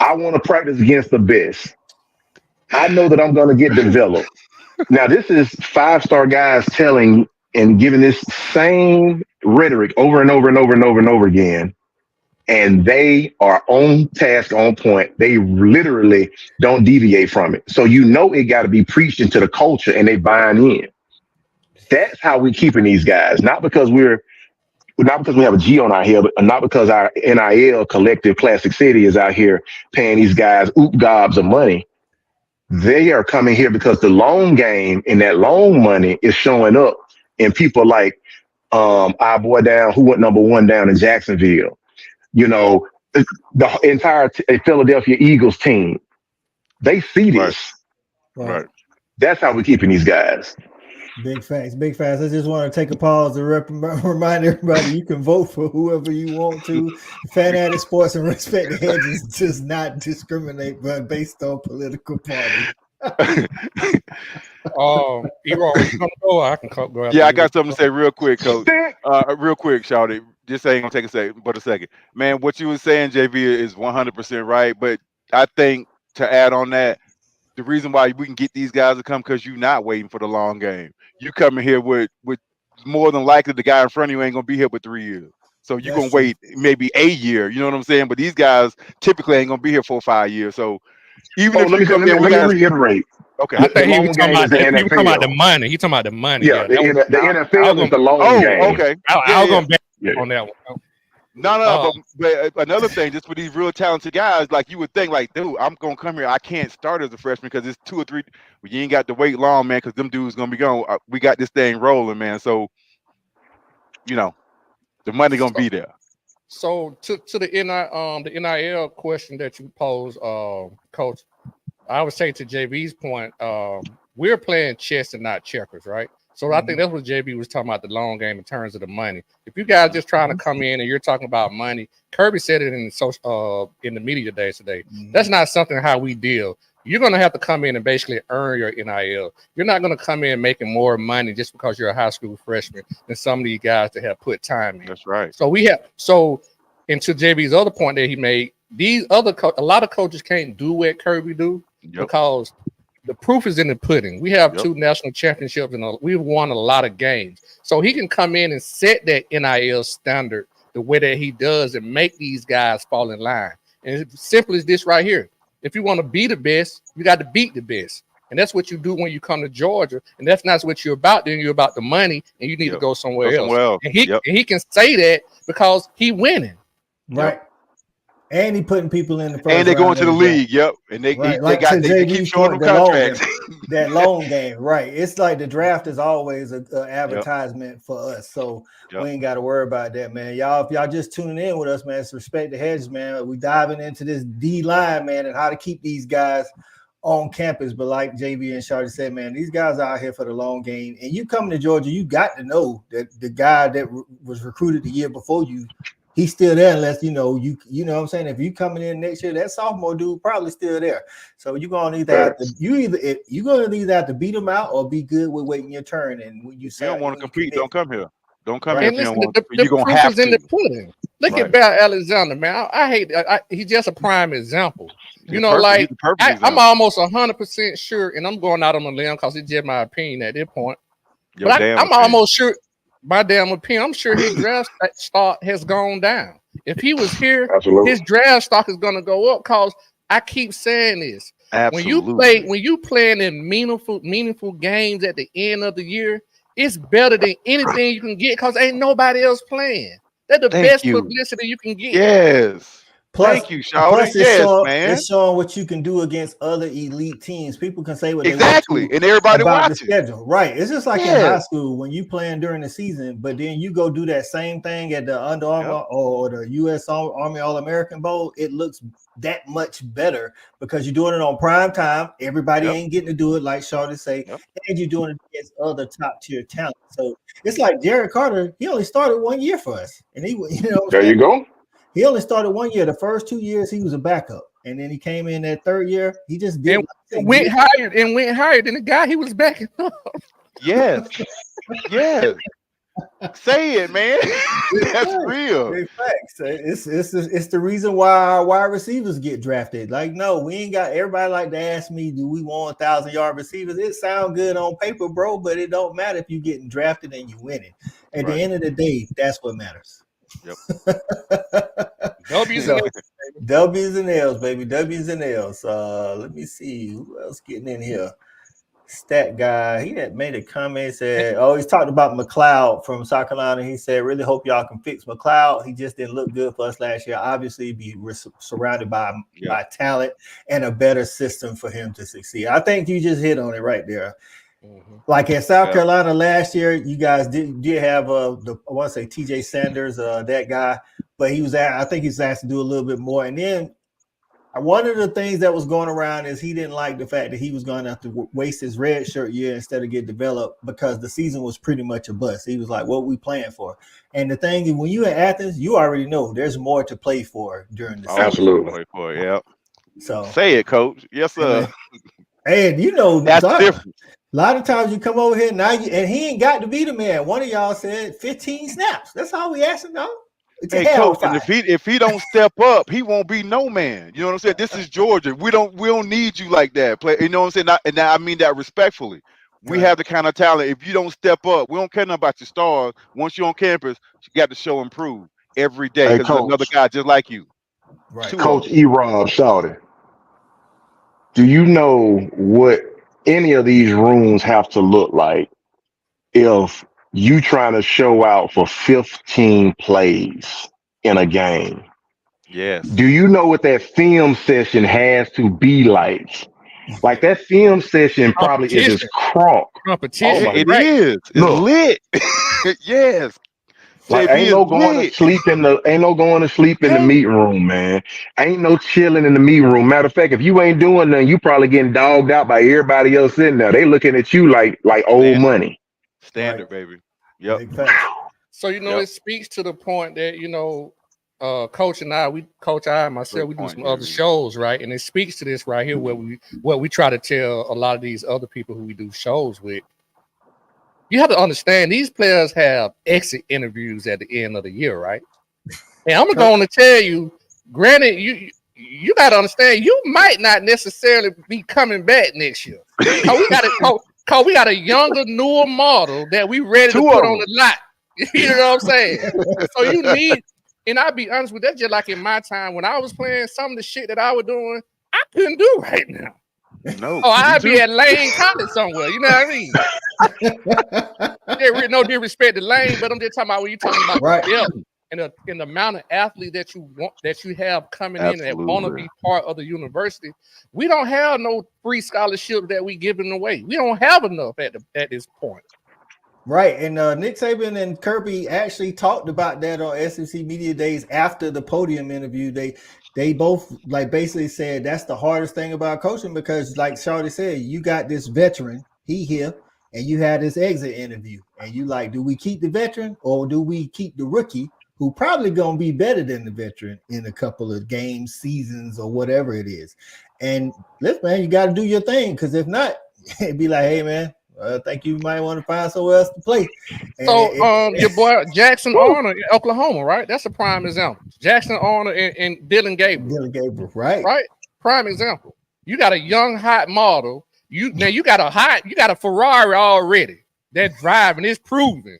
I want to practice against the best. I know that I'm going to get developed. Now, this is 5-star guys telling and giving this same rhetoric over and over and over and over and over again. and they are on task, on point. They literally don't deviate from it. So you know it got to be preached into the culture, and they buying in. That's how we're keeping these guys, not because we have a G on our head, but not because our NIL collective Classic City is out here paying these guys oop gobs of money. They are coming here because the loan game and that loan money is showing up in people like our boy down who went #1 down in Jacksonville. You know, the entire Philadelphia Eagles team. They see this. Right. That's how we're keeping these guys. Big facts, big facts. I just want to take a pause to remind everybody you can vote for whoever you want to. Fanatic Sports and Respect the Hedges does not discriminate based on political party. Ebro, you gonna go? I can go after Yeah, I you. got something to say real quick, Coach. Real quick, Shawty. This ain't gonna take a second, but a second. Man, what you were saying, JV, is 100% right. But I think to add on that, the reason why we can get these guys to come because you're not waiting for the long game. You coming here with more than likely the guy in front of you ain't gonna be here for 3 years. So you're gonna wait maybe a year. You know what I'm saying? But these guys typically ain't gonna be here 4 or 5 years. So even if you come in, let me reiterate. Okay, I think he was long talking about game is the he was talking about the NFL. money. He talking about the money. Yeah, the NFL is the long game. Okay. I was gonna bet on that one. No, but another thing, just for these real talented guys, like you would think, like, dude, I'm gonna come here. I can't start as a freshman because it's 2 or 3. Well, you ain't got to wait long, man, because them dudes gonna be gone. We got this thing rolling, man. So, you know, the money gonna be there. So to the NIL question that you posed, Coach, I would say to JB's point, we're playing chess and not checkers, right? So I think that's what JB was talking about, the long game in terms of the money. If you guys just trying to come in and you're talking about money, Kirby said it in the media days today. That's not something how we deal. You're going to have to come in and basically earn your NIL. You're not going to come in making more money just because you're a high school freshman than some of these guys that have put time in. That's right. So and to JB's other point that he made, a lot of coaches can't do what Kirby do because the proof is in the pudding. We have 2 national championships and we've won a lot of games. So he can come in and set that NIL standard the way that he does and make these guys fall in line. And it's simple as this right here. If you want to be the best, you got to beat the best. And that's what you do when you come to Georgia. And that's not what you're about. Then you're about the money and you need to go somewhere else. And he can say that because he winning. Right. And he putting people in the first and they going to the league. And they keep showing them contracts. That loan game, right? It's like the draft is always an advertisement for us, so we ain't got to worry about that, man. Y'all, if y'all just tuning in with us, man, it's Respect the Hedges, man. We diving into this D line, man, and how to keep these guys on campus. But like JV and Shawty said, man, these guys are out here for the long game. And you coming to Georgia, you got to know that the guy that was recruited the year before you, he's still there unless you know what I'm saying. If you coming in next year, that sophomore dude probably still there. So you're gonna either have to beat him out or be good with waiting your turn. And when you don't want to compete, don't come here. Don't come here. If you don't want to. You're gonna have to. In the pudding. Look at Bell Alexander, man. I hate. He's just a prime example. I'm almost 100% sure, and I'm going out on a limb because it's just my opinion at this point. But I'm almost sure. My damn opinion, I'm sure his draft stock has gone down. If he was here, his draft stock is going to go up because I keep saying this. Absolutely. When you playing in meaningful games at the end of the year, it's better than anything you can get because ain't nobody else playing. That's the best publicity you can get. Yes. Thank you, Shawty. It's showing what you can do against other elite teams. People can say what they want to and everybody about the schedule. Right. It's just like in high school when you playing during the season, but then you go do that same thing at the Under Armour or the U.S. Army All-American Bowl. It looks that much better because you're doing it on prime time. Everybody ain't getting to do it, like Shawty say, and you're doing it against other top-tier talent. So it's like Jared Carter. He only started 1 year for us, and he, there you go. He only started 1 year. The first 2 years, he was a backup. And then he came in that third year. He just did went higher than the guy he was backing up. Yes. Yes. Say it, man. That's real. Big facts. It's the reason why our wide receivers get drafted. Like, no, we ain't got everybody like to ask me, do we want 1,000-yard receivers? It sounds good on paper, bro, but it don't matter if you getting drafted and you winning. At the end of the day, that's what matters. Yep. W's and L's. W's and L's, baby. W's and L's. Let me see who else getting in here. Stat guy, he had made a comment, said, he's talking about McLeod from South Carolina. He said, really hope y'all can fix McLeod. He just didn't look good for us last year. Obviously, we're surrounded by talent and a better system for him to succeed. I think you just hit on it right there. Mm-hmm. Like in South Carolina last year, you guys did have I want to say TJ Sanders, that guy, but I think he's asked to do a little bit more. And then one of the things that was going around is he didn't like the fact that he was going to have to waste his red shirt year instead of get developed because the season was pretty much a bust. He was like, what are we playing for? And the thing is, when you're in Athens, you already know there's more to play for during the season. Absolutely. Yeah. So say it, coach. Yes, sir. And you know, that's different. A lot of times you come over here now, and he ain't got to be the man. One of y'all said 15 snaps. That's all we asking, though. Hey, coach, and if he don't step up, he won't be no man. You know what I'm saying? This is Georgia. We don't need you like that. You know what I'm saying? And I mean that respectfully. We have the kind of talent. If you don't step up, we don't care nothing about your stars. Once you're on campus, you got to show improve every day because there's another guy just like you. Right. Coach E-Rob shouted, do you know what any of these rooms have to look like if you trying to show out for 15 plays in a game? Yes. Do you know what that film session has to be like? Like that film session probably is just crunk. Competition. It is. It's lit. Yes. Like ain't no going to sleep in the meet room, man. Ain't no chilling in the meet room. Matter of fact, if you ain't doing nothing, you probably getting dogged out by everybody else sitting there. They looking at you like old money. Standard, baby. Yep. So it speaks to the point that Coach and I, Coach I and myself, we do some other shows, right? And it speaks to this right here, where we try to tell a lot of these other people who we do shows with. You have to understand these players have exit interviews at the end of the year, right? And I'm going to tell you, granted, you got to understand you might not necessarily be coming back next year. Cause we got a younger, newer model that we ready to put on the lot. You know what I'm saying? So you need, and I'll be honest with you, that's just like in my time when I was playing, some of the shit that I was doing, I couldn't do right now. No. Oh, I'd be at Lane College somewhere. You know what I mean? No disrespect to Lane, but I'm just talking about when you're talking about and the amount of athletes that you have coming in that want to be part of the university. We don't have no free scholarship that we giving away. We don't have enough at this point. Right, and Nick Saban and Kirby actually talked about that on SEC Media Days after the podium interview. They both basically said that's the hardest thing about coaching because, like Shawty said, you got this veteran, he here, and you had this exit interview, and you do we keep the veteran or do we keep the rookie who probably gonna be better than the veteran in a couple of games, seasons, or whatever it is? And listen, man, you got to do your thing because if not, it'd be like, hey, man. I think you might want to find somewhere else to play. So, your boy Jackson Arnold in Oklahoma, right? That's a prime example. Jackson Arnold and Dylan Gabriel. Right. Prime example. You got a young, hot model. You got a Ferrari already. That driving is proven.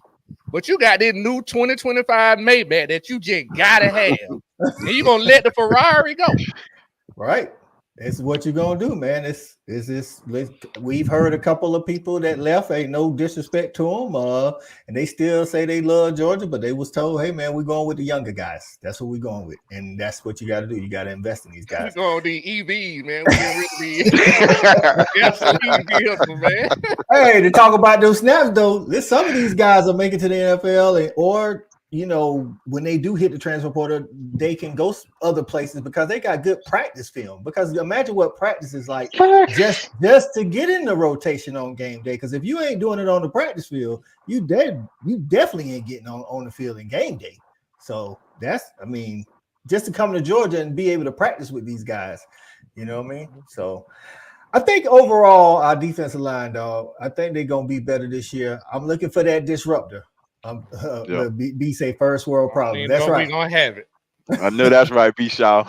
But you got this new 2025 Maybach that you just gotta have. And you're gonna let the Ferrari go. Right. That's what you're gonna do, man. We've heard a couple of people that left. Ain't no disrespect to them, and they still say they love Georgia, but they was told, "Hey, man, we're going with the younger guys. That's what we're going with, and that's what you got to do. You got to invest in these guys." We're going the EVs, man. Absolutely, man. Hey, to talk about those snaps though, some of these guys are making to the NFL, or when they do hit the transfer portal, they can go other places because they got good practice film. Because imagine what practice is like just to get in the rotation on game day. Because if you ain't doing it on the practice field, you definitely ain't getting on the field in game day. So just to come to Georgia and be able to practice with these guys, you know what I mean? So I think overall our defensive line, dog, I think they're gonna be better this year. I'm looking for that disruptor. B say first world problem. That's right. We're gonna have it. I know that's right, B Shaw.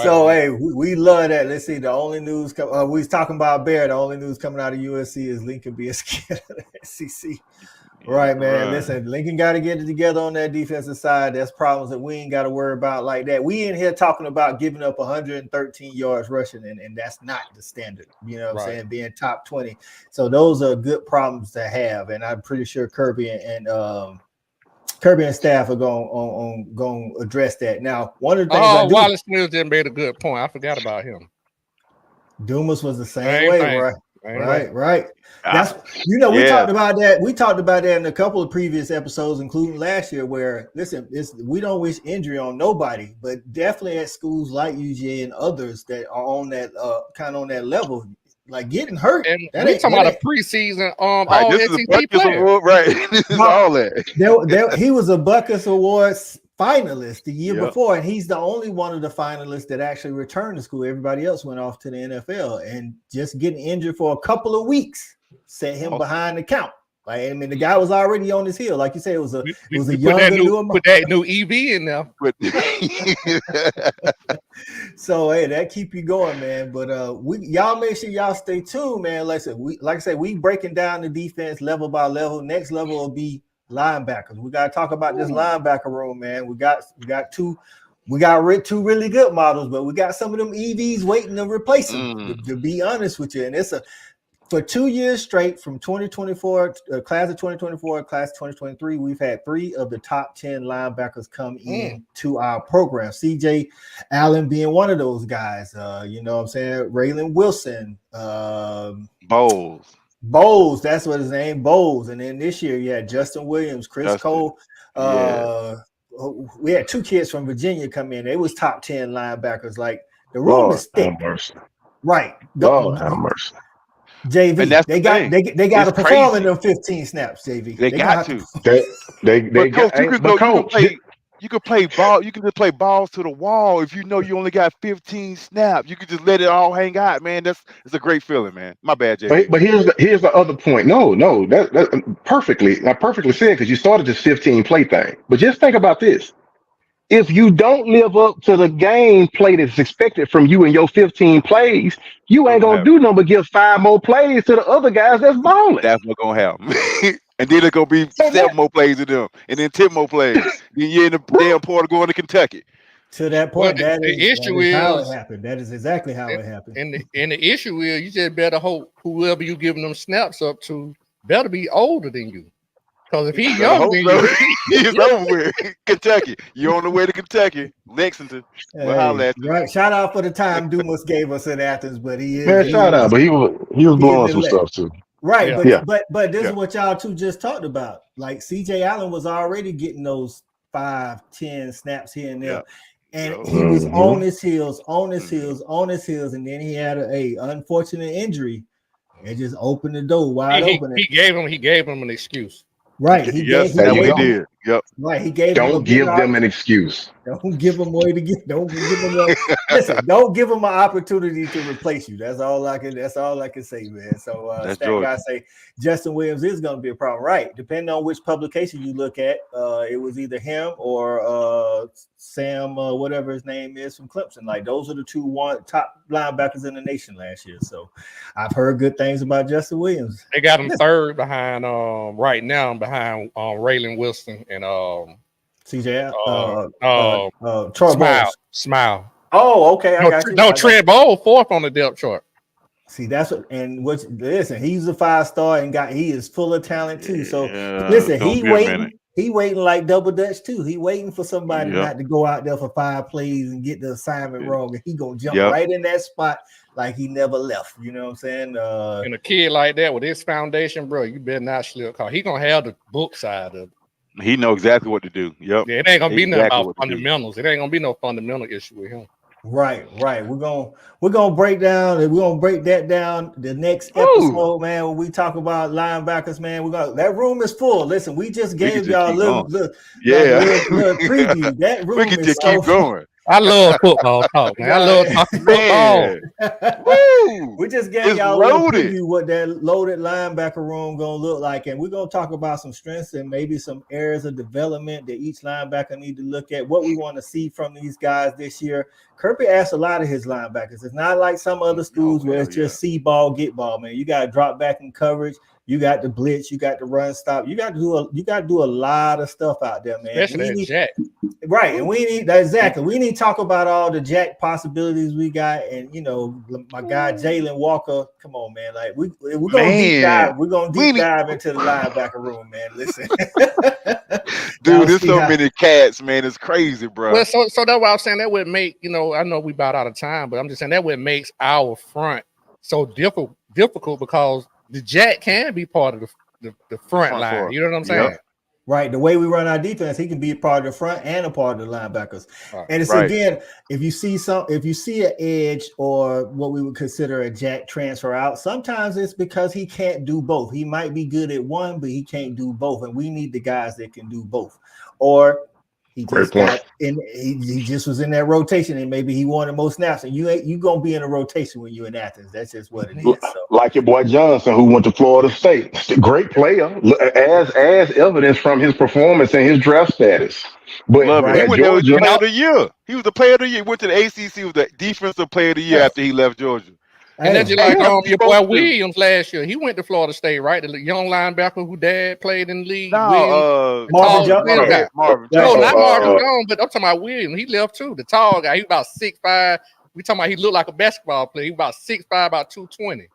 So hey, we love that. Let's see. The only news we was talking about Bear. The only news coming out of USC is Lincoln being scared of the SEC. Right, man. Listen, Lincoln got to get it together on that defensive side. There's problems that we ain't got to worry about like that. We in here talking about giving up 113 yards rushing, and that's not the standard. You know what I'm saying? Being top 20. So those are good problems to have, and I'm pretty sure Kirby and staff are going to address that. Now, one of the things Wallace Mills just made a good point. I forgot about him. Dumas was the same way, right. That's we talked about that. We talked about that in a couple of previous episodes, including last year, where listen, we don't wish injury on nobody, but definitely at schools like UGA and others that are on that kind of on that level, like getting hurt. And we talking about a preseason all this SEC is a Buckus player. Award, right? This is all that. He was a Buckus Awards finalist the year before, and he's the only one of the finalists that actually returned to school. Everybody else went off to the NFL, and just getting injured for a couple of weeks set him behind the count. Like, I mean, the guy was already on his heel. Like you said, it was a young put that new EV in there. So hey, that keep you going, man. But y'all make sure y'all stay tuned, man. Like I said, we breaking down the defense level by level. Next level will be linebackers. We got to talk about this linebacker room, man. We got two really good models, but we got some of them EVs waiting to replace them. To be honest with you, and it's for 2 years straight, from 2024, class of 2024, class of 2023, we've had 3 of the top 10 linebackers come in to our program. CJ Allen being one of those guys. You know what I'm saying? Raylan Wilson. Bowles, that's what his name, Bowles. And then this year, you had Justin Williams, Chris Cole. We had 2 kids from Virginia come in. They was top 10 linebackers. Like, the room is thick. Right. Lord have mercy. JV, they got to perform in them 15 snaps. JV, they got to. You could play ball. You can just play balls to the wall. If you know you only got 15 snaps, you could just let it all hang out, man. It's a great feeling, man. My bad, JV. But here's the other point. No, that perfectly said, because you started this 15 play thing. But just think about this. If you don't live up to the game play that's expected from you in your 15 plays, you ain't gonna do nothing but give 5 more plays to the other guys that's balling. That's what's gonna happen. And then it's gonna be 7 more plays to them, and then 10 more plays. Then you're in the damn portal going to Kentucky. To that point, the issue is how it happened. That is exactly how it happened. And the issue is, you just better hope whoever you giving them snaps up to better be older than you. Because if he's younger than you, he's over with. Kentucky. You're on the way to Kentucky. Lexington. Right. Shout out for the time Dumas gave us in Athens, but he is. Man, shout out, but he was blowing some stuff too. Right, but this is what y'all two just talked about. Like, CJ Allen was already getting those 5-10 snaps here and there. And he was on his heels, and then he had a unfortunate injury. It just opened the door wide open. He gave him an excuse. Right. He did. Yep. Right. He gave. Don't give them an excuse. Don't give them way to get. Don't give them. Listen. Don't give them an opportunity to replace you. That's all I can. That's all I can say, man. So that guy say Justin Williams is going to be a problem, right? Depending on which publication you look at, it was either him or Sam, whatever his name is, from Clemson. Like, those are the 2 top linebackers in the nation last year. So I've heard good things about Justin Williams. They got him third behind right now behind Raylan Wilson and CJ Smile. Oh, okay. I got you. No, Trent Bowl fourth on the depth chart. See, that's what, and listen, he's a 5-star and he is full of talent too. So listen, he waiting like Double Dutch too. He waiting for somebody not to go out there for 5 plays and get the assignment wrong, and he gonna jump right in that spot like he never left. You know what I'm saying? And a kid like that with his foundation, bro, you better not slip, cause he gonna have the book side of it. He know exactly what to do. Yep. Yeah, it ain't gonna be nothing about fundamentals. It ain't gonna be no fundamental issue with him. Right. We're gonna break that down the next episode, man. When we talk about linebackers, man, that room is full. Listen, we just gave y'all a little preview. That room we can just keep going. I love football talk, man. I love talking football. Woo! We just gave y'all a little preview what that loaded linebacker room gonna look like, and we're gonna talk about some strengths and maybe some areas of development that each linebacker need to look at. What we want to see from these guys this year. Kirby asked a lot of his linebackers. It's not like some other schools where it's just see ball, get ball, man. You got to drop back in coverage. You got the blitz, you got the run stop, you got to do a lot of stuff out there, man. Especially that jack. Right, and we need that exactly. We need to talk about all the jack possibilities we got, and my guy Jalen Walker. Come on, man! Like we're gonna deep dive. We're gonna deep dive into the linebacker room, man. Listen, dude, there's so many cats, man. It's crazy, bro. Well, so that's why I was saying that would make I know we about out of time, but I'm just saying that would makes our front so difficult because the jack can be part of the front line. Four. You know what I'm saying? Yep. Right. The way we run our defense, he can be a part of the front and a part of the linebackers. Right. And it's again, if you see an edge or what we would consider a jack transfer out, sometimes it's because he can't do both. He might be good at one, but he can't do both. And we need the guys that can do both. Or he just was in that rotation, and maybe he wanted more snaps. And you gonna be in a rotation when you're in Athens. That's just what it is. So. Like your boy Johnson, who went to Florida State, great player, as evidence from his performance and his draft status. But he went there was player of the year. He was the player of the year. Went to the ACC, was the defensive player of the year after he left Georgia. And that's just like your boy Williams last year. He went to Florida State, right? The young linebacker who dad played in the league. No, Marvin Jones. No, not Marvin Jones, but I'm talking about Williams. He left too. The tall guy. He was about 6'5". We talking about he looked like a basketball player. He was about 6'5", about 220.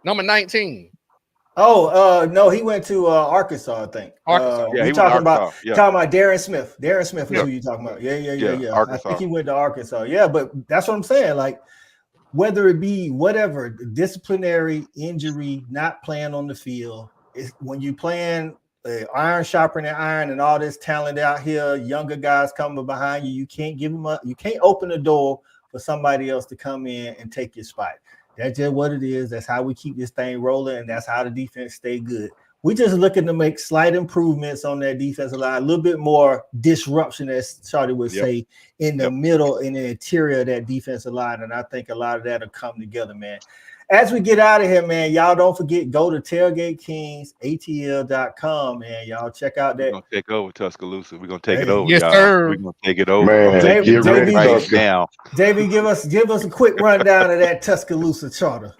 Number 19. No, he went to Arkansas, I think. Arkansas. Yeah, talking about Darren Smith. Darren Smith is who you talking about. Yeah. Arkansas. I think he went to Arkansas. Yeah, but that's what I'm saying. Like, whether it be whatever, disciplinary, injury, not playing on the field, when you playing iron sharpening iron and all this talent out here, younger guys coming behind you, you can't give them up. You can't open the door for somebody else to come in and take your spot. That's just what it is. That's how we keep this thing rolling, and that's how the defense stay good. We're just looking to make slight improvements on that defensive line, a little bit more disruption, as Shawty would say, in the middle, in the interior of that defensive line. And I think a lot of that will come together, man. As we get out of here, man, y'all don't forget, go to tailgatekingsatl.com, man. Y'all check out that. We're going to take over Tuscaloosa. We're going to take it over, yes, y'all. Sir. We're going to take it over. Man, get ready right now. JV, give us a quick rundown of that Tuscaloosa charter.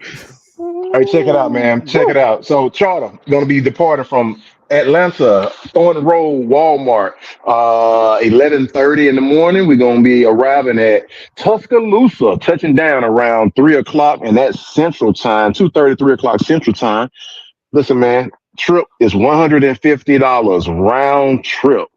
Hey, check it out, man. Check it out. So, charter going to be departing from Atlanta, Thornton Road, Walmart, 11:30 in the morning. We're going to be arriving at Tuscaloosa, touching down around 3 o'clock, and that's Central Time, 2:30, 3 o'clock Central Time. Listen, man, trip is $150 round trip.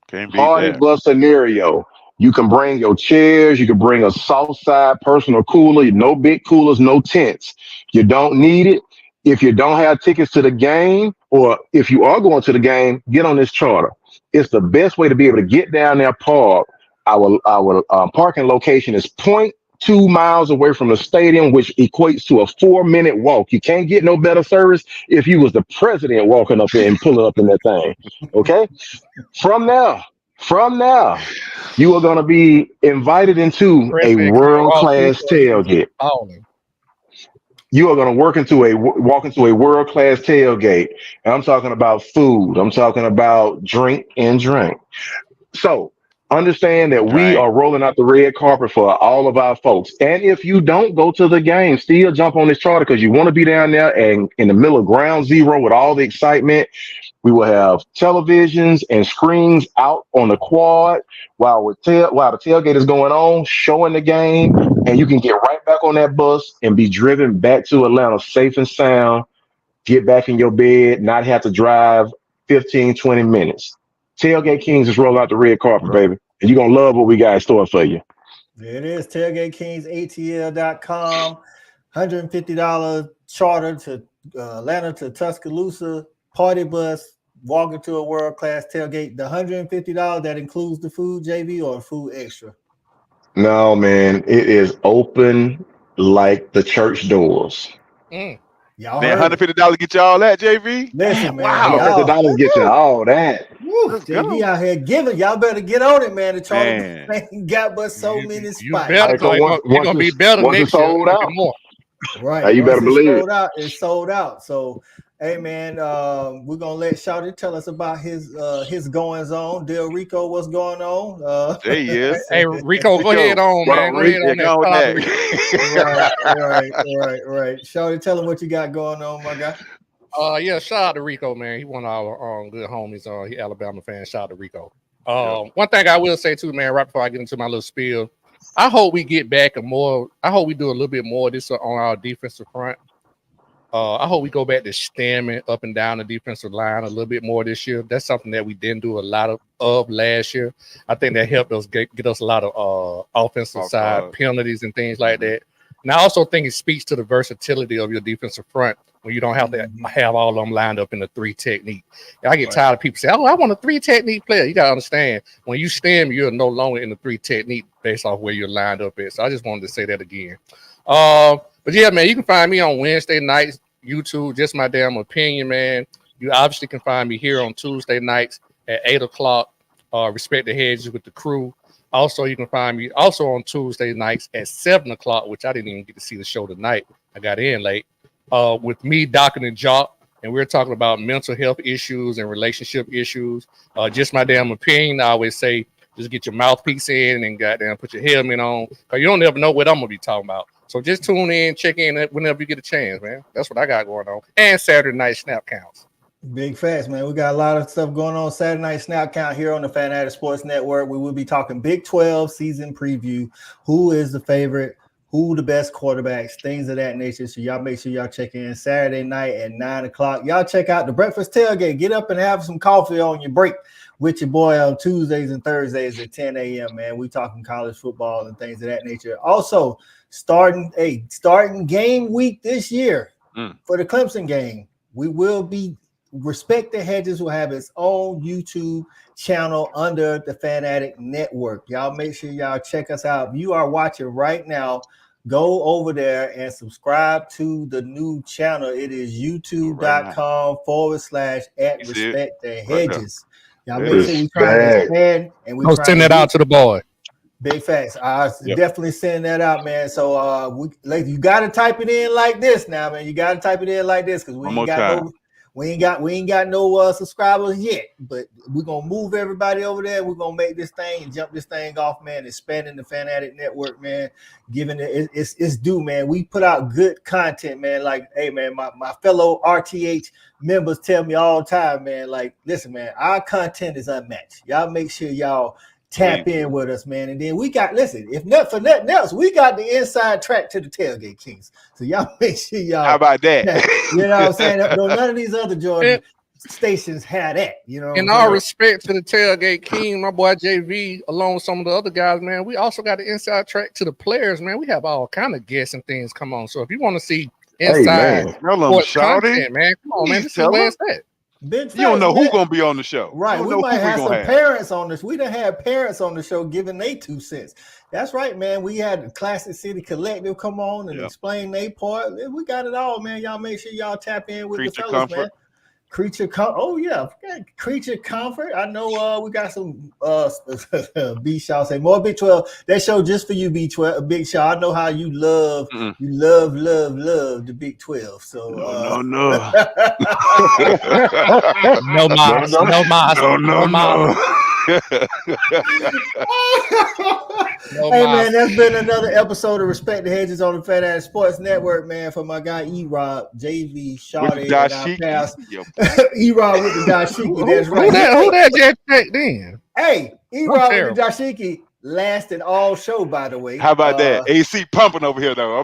Can't beat Party that. bus scenario. You can bring your chairs. You can bring a south side personal cooler. No big coolers, no tents. You don't need it. If you don't have tickets to the game, or if you are going to the game, get on this charter. It's the best way to be able to get down there, park. Our parking location is 0.2 miles away from the stadium, which equates to a 4-minute walk. You can't get no better service if you was the president walking up there and pulling up in that thing. Okay? From now, you are going to be invited into a world-class tailgate. You are going to walk into a world-class tailgate. And I'm talking about food. I'm talking about drink. So understand that we are rolling out the red carpet for all of our folks. And if you don't go to the game, still jump on this charter because you want to be down there and in the middle of ground zero with all the excitement. We will have televisions and screens out on the quad while the tailgate is going on, showing the game, and you can get right back on that bus and be driven back to Atlanta safe and sound, get back in your bed, not have to drive 15, 20 minutes. Tailgate Kings is rolling out the red carpet, baby, and you're going to love what we got in store for you. There it is, tailgatekingsatl.com, $150 charter to Atlanta to Tuscaloosa, party bus, walking to a world-class tailgate. The $150, that includes the food, JV, or food extra? No, man, it is open like the church doors. Y'all man, $150 get you all that, JV? Listen, man. Wow. $150 get you all that. JV out here giving. Y'all better get on it, man. The charter ain't got but so many spots. You're going to be better next year. Sold out. Right. You better believe it. It's sold out. So, hey, man, we're going to let Shawty tell us about his goings on. Del Rico, what's going on? There he is. Hey, Rico, go ahead on, man. Go ahead on that. Right. Shawty, tell him what you got going on, my guy. Yeah, shout out to Rico, man. He one of our good homies. He Alabama fan. Shout out to Rico. One thing I will say too, man, right before I get into my little spiel, I hope we get back I hope we do a little bit more of this on our defensive front. I hope we go back to stemming up and down the defensive line a little bit more this year. That's something that we didn't do a lot of last year. I think that helped us get us a lot of offensive side penalties and things like that. And I also think it speaks to the versatility of your defensive front when you don't have to have all of them lined up in the 3 technique. And I get tired of people saying, "Oh, I want a 3 technique player." You gotta understand, when you stem, you're no longer in the 3 technique based off where you're lined up at. So I just wanted to say that again. But yeah, man, you can find me on Wednesday nights, YouTube, Just My Damn Opinion, man. You obviously can find me here on Tuesday nights at 8 o'clock. Respect the Hedges with the crew. Also, you can find me also on Tuesday nights at 7 o'clock, which I didn't even get to see the show tonight. I got in late. With me, Doc and Jock, and we're talking about mental health issues and relationship issues. Just My Damn Opinion. I always say, just get your mouthpiece in and goddamn put your helmet on, because you don't never know what I'm gonna be talking about. So just tune in, check in whenever you get a chance, man. That's what I got going on. And Saturday night snap counts. Big facts, man. We got a lot of stuff going on Saturday night snap count here on the Fanatic Sports Network. We will be talking Big 12 season preview. Who is the favorite? Who the best quarterbacks? Things of that nature. So y'all make sure y'all check in Saturday night at 9 o'clock. Y'all check out the Breakfast Tailgate. Get up and have some coffee on your break with your boy on Tuesdays and Thursdays at 10 a.m., man. We talking college football and things of that nature. Also, starting game week this year for the Clemson game, we will be Respect the Hedges will have its own YouTube channel under the Fanatic Network. Y'all make sure y'all check us out. If you are watching right now, go over there and subscribe to the new channel. It is youtube.com/@Respect the Hedges. Y'all make sure we try to expand, and we send that out to the boy. Big facts. I definitely send that out, man. So you got to type it in like this now, man. You got to type it in like this, because we ain't got no subscribers yet, but we're gonna move everybody over there. We're gonna make this thing and jump this thing off, man. Expanding the Fanatic Network, man. Giving it's due, man. We put out good content, man. Like, hey, man, my fellow RTH members tell me all the time, man. Like, listen, man, our content is unmatched. Y'all make sure y'all tap in with us, man. And then we got, listen, if not for nothing else, we got the inside track to the Tailgate Kings. So y'all make sure y'all. How about that? You know what I'm saying? No, none of these other Georgia stations had that, you know. In all respect to the Tailgate King, my boy JV, along with some of the other guys, man, we also got the inside track to the players, man. We have all kind of guests and things come on. So if you want to see inside content, man, come on, man. This is where it's at. Big you don't know who's gonna be on the show, right? We might have some parents on this. We done had parents on the show giving their 2 cents. That's right, man. We had the Classic City Collective come on and explain their part. We got it all, man. Y'all make sure y'all tap in with the fellas, man. Creature Comfort. I know we got some B Shaw say more Big 12. That show just for you, B12. Big Shaw. I know how you love the Big 12. So no. Hey, man, that's been another episode of Respect the Hedges on the Fanatic Sports Network, man. For my guy E-Rob, JV, Shawty, E-Rob with the dashiki. That's right. Who that just checked in? Hey, E-Rob with the dashiki lasted all show, by the way. How about that? AC pumping over here, though.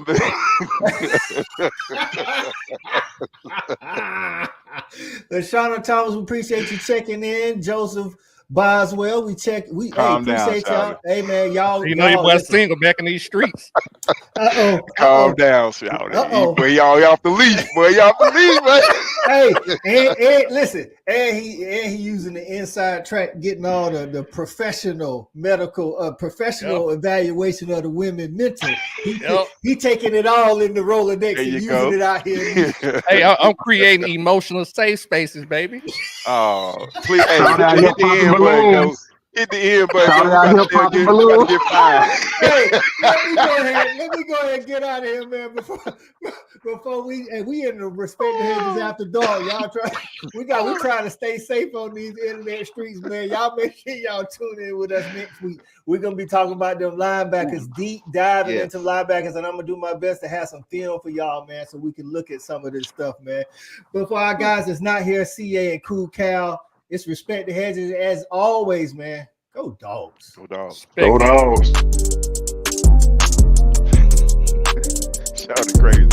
Shauna Thomas, we appreciate you checking in. Joseph Boswell, we appreciate y'all. Hey, man, y'all. You know your boy's single back in these streets. Calm down, y'all. Boy, y'all off the leash, boy. Y'all off the leash, man. Hey, and listen, and he using the inside track, getting all the professional medical, professional evaluation of the women mental. He taking it all in the Rolodex and using it out here. Hey, I'm creating emotional safe spaces, baby. Oh, please, hey, hit the end button, Hit the end button. Shout out here, Poppy Balloon. Get fired. Hey, let me go ahead and get out of here, man. Before we in the Respect the Hedges after dark. Y'all we trying to stay safe on these internet streets, man. Y'all make sure y'all tune in with us next week. We're gonna be talking about them linebackers, deep diving into linebackers, and I'm gonna do my best to have some film for y'all, man, so we can look at some of this stuff, man. But for our guys that's not here, CA and Cool Cal, it's Respect the Hedges as always, man. Go Dogs. Go Dogs. Go Dogs. Shout out to crazy.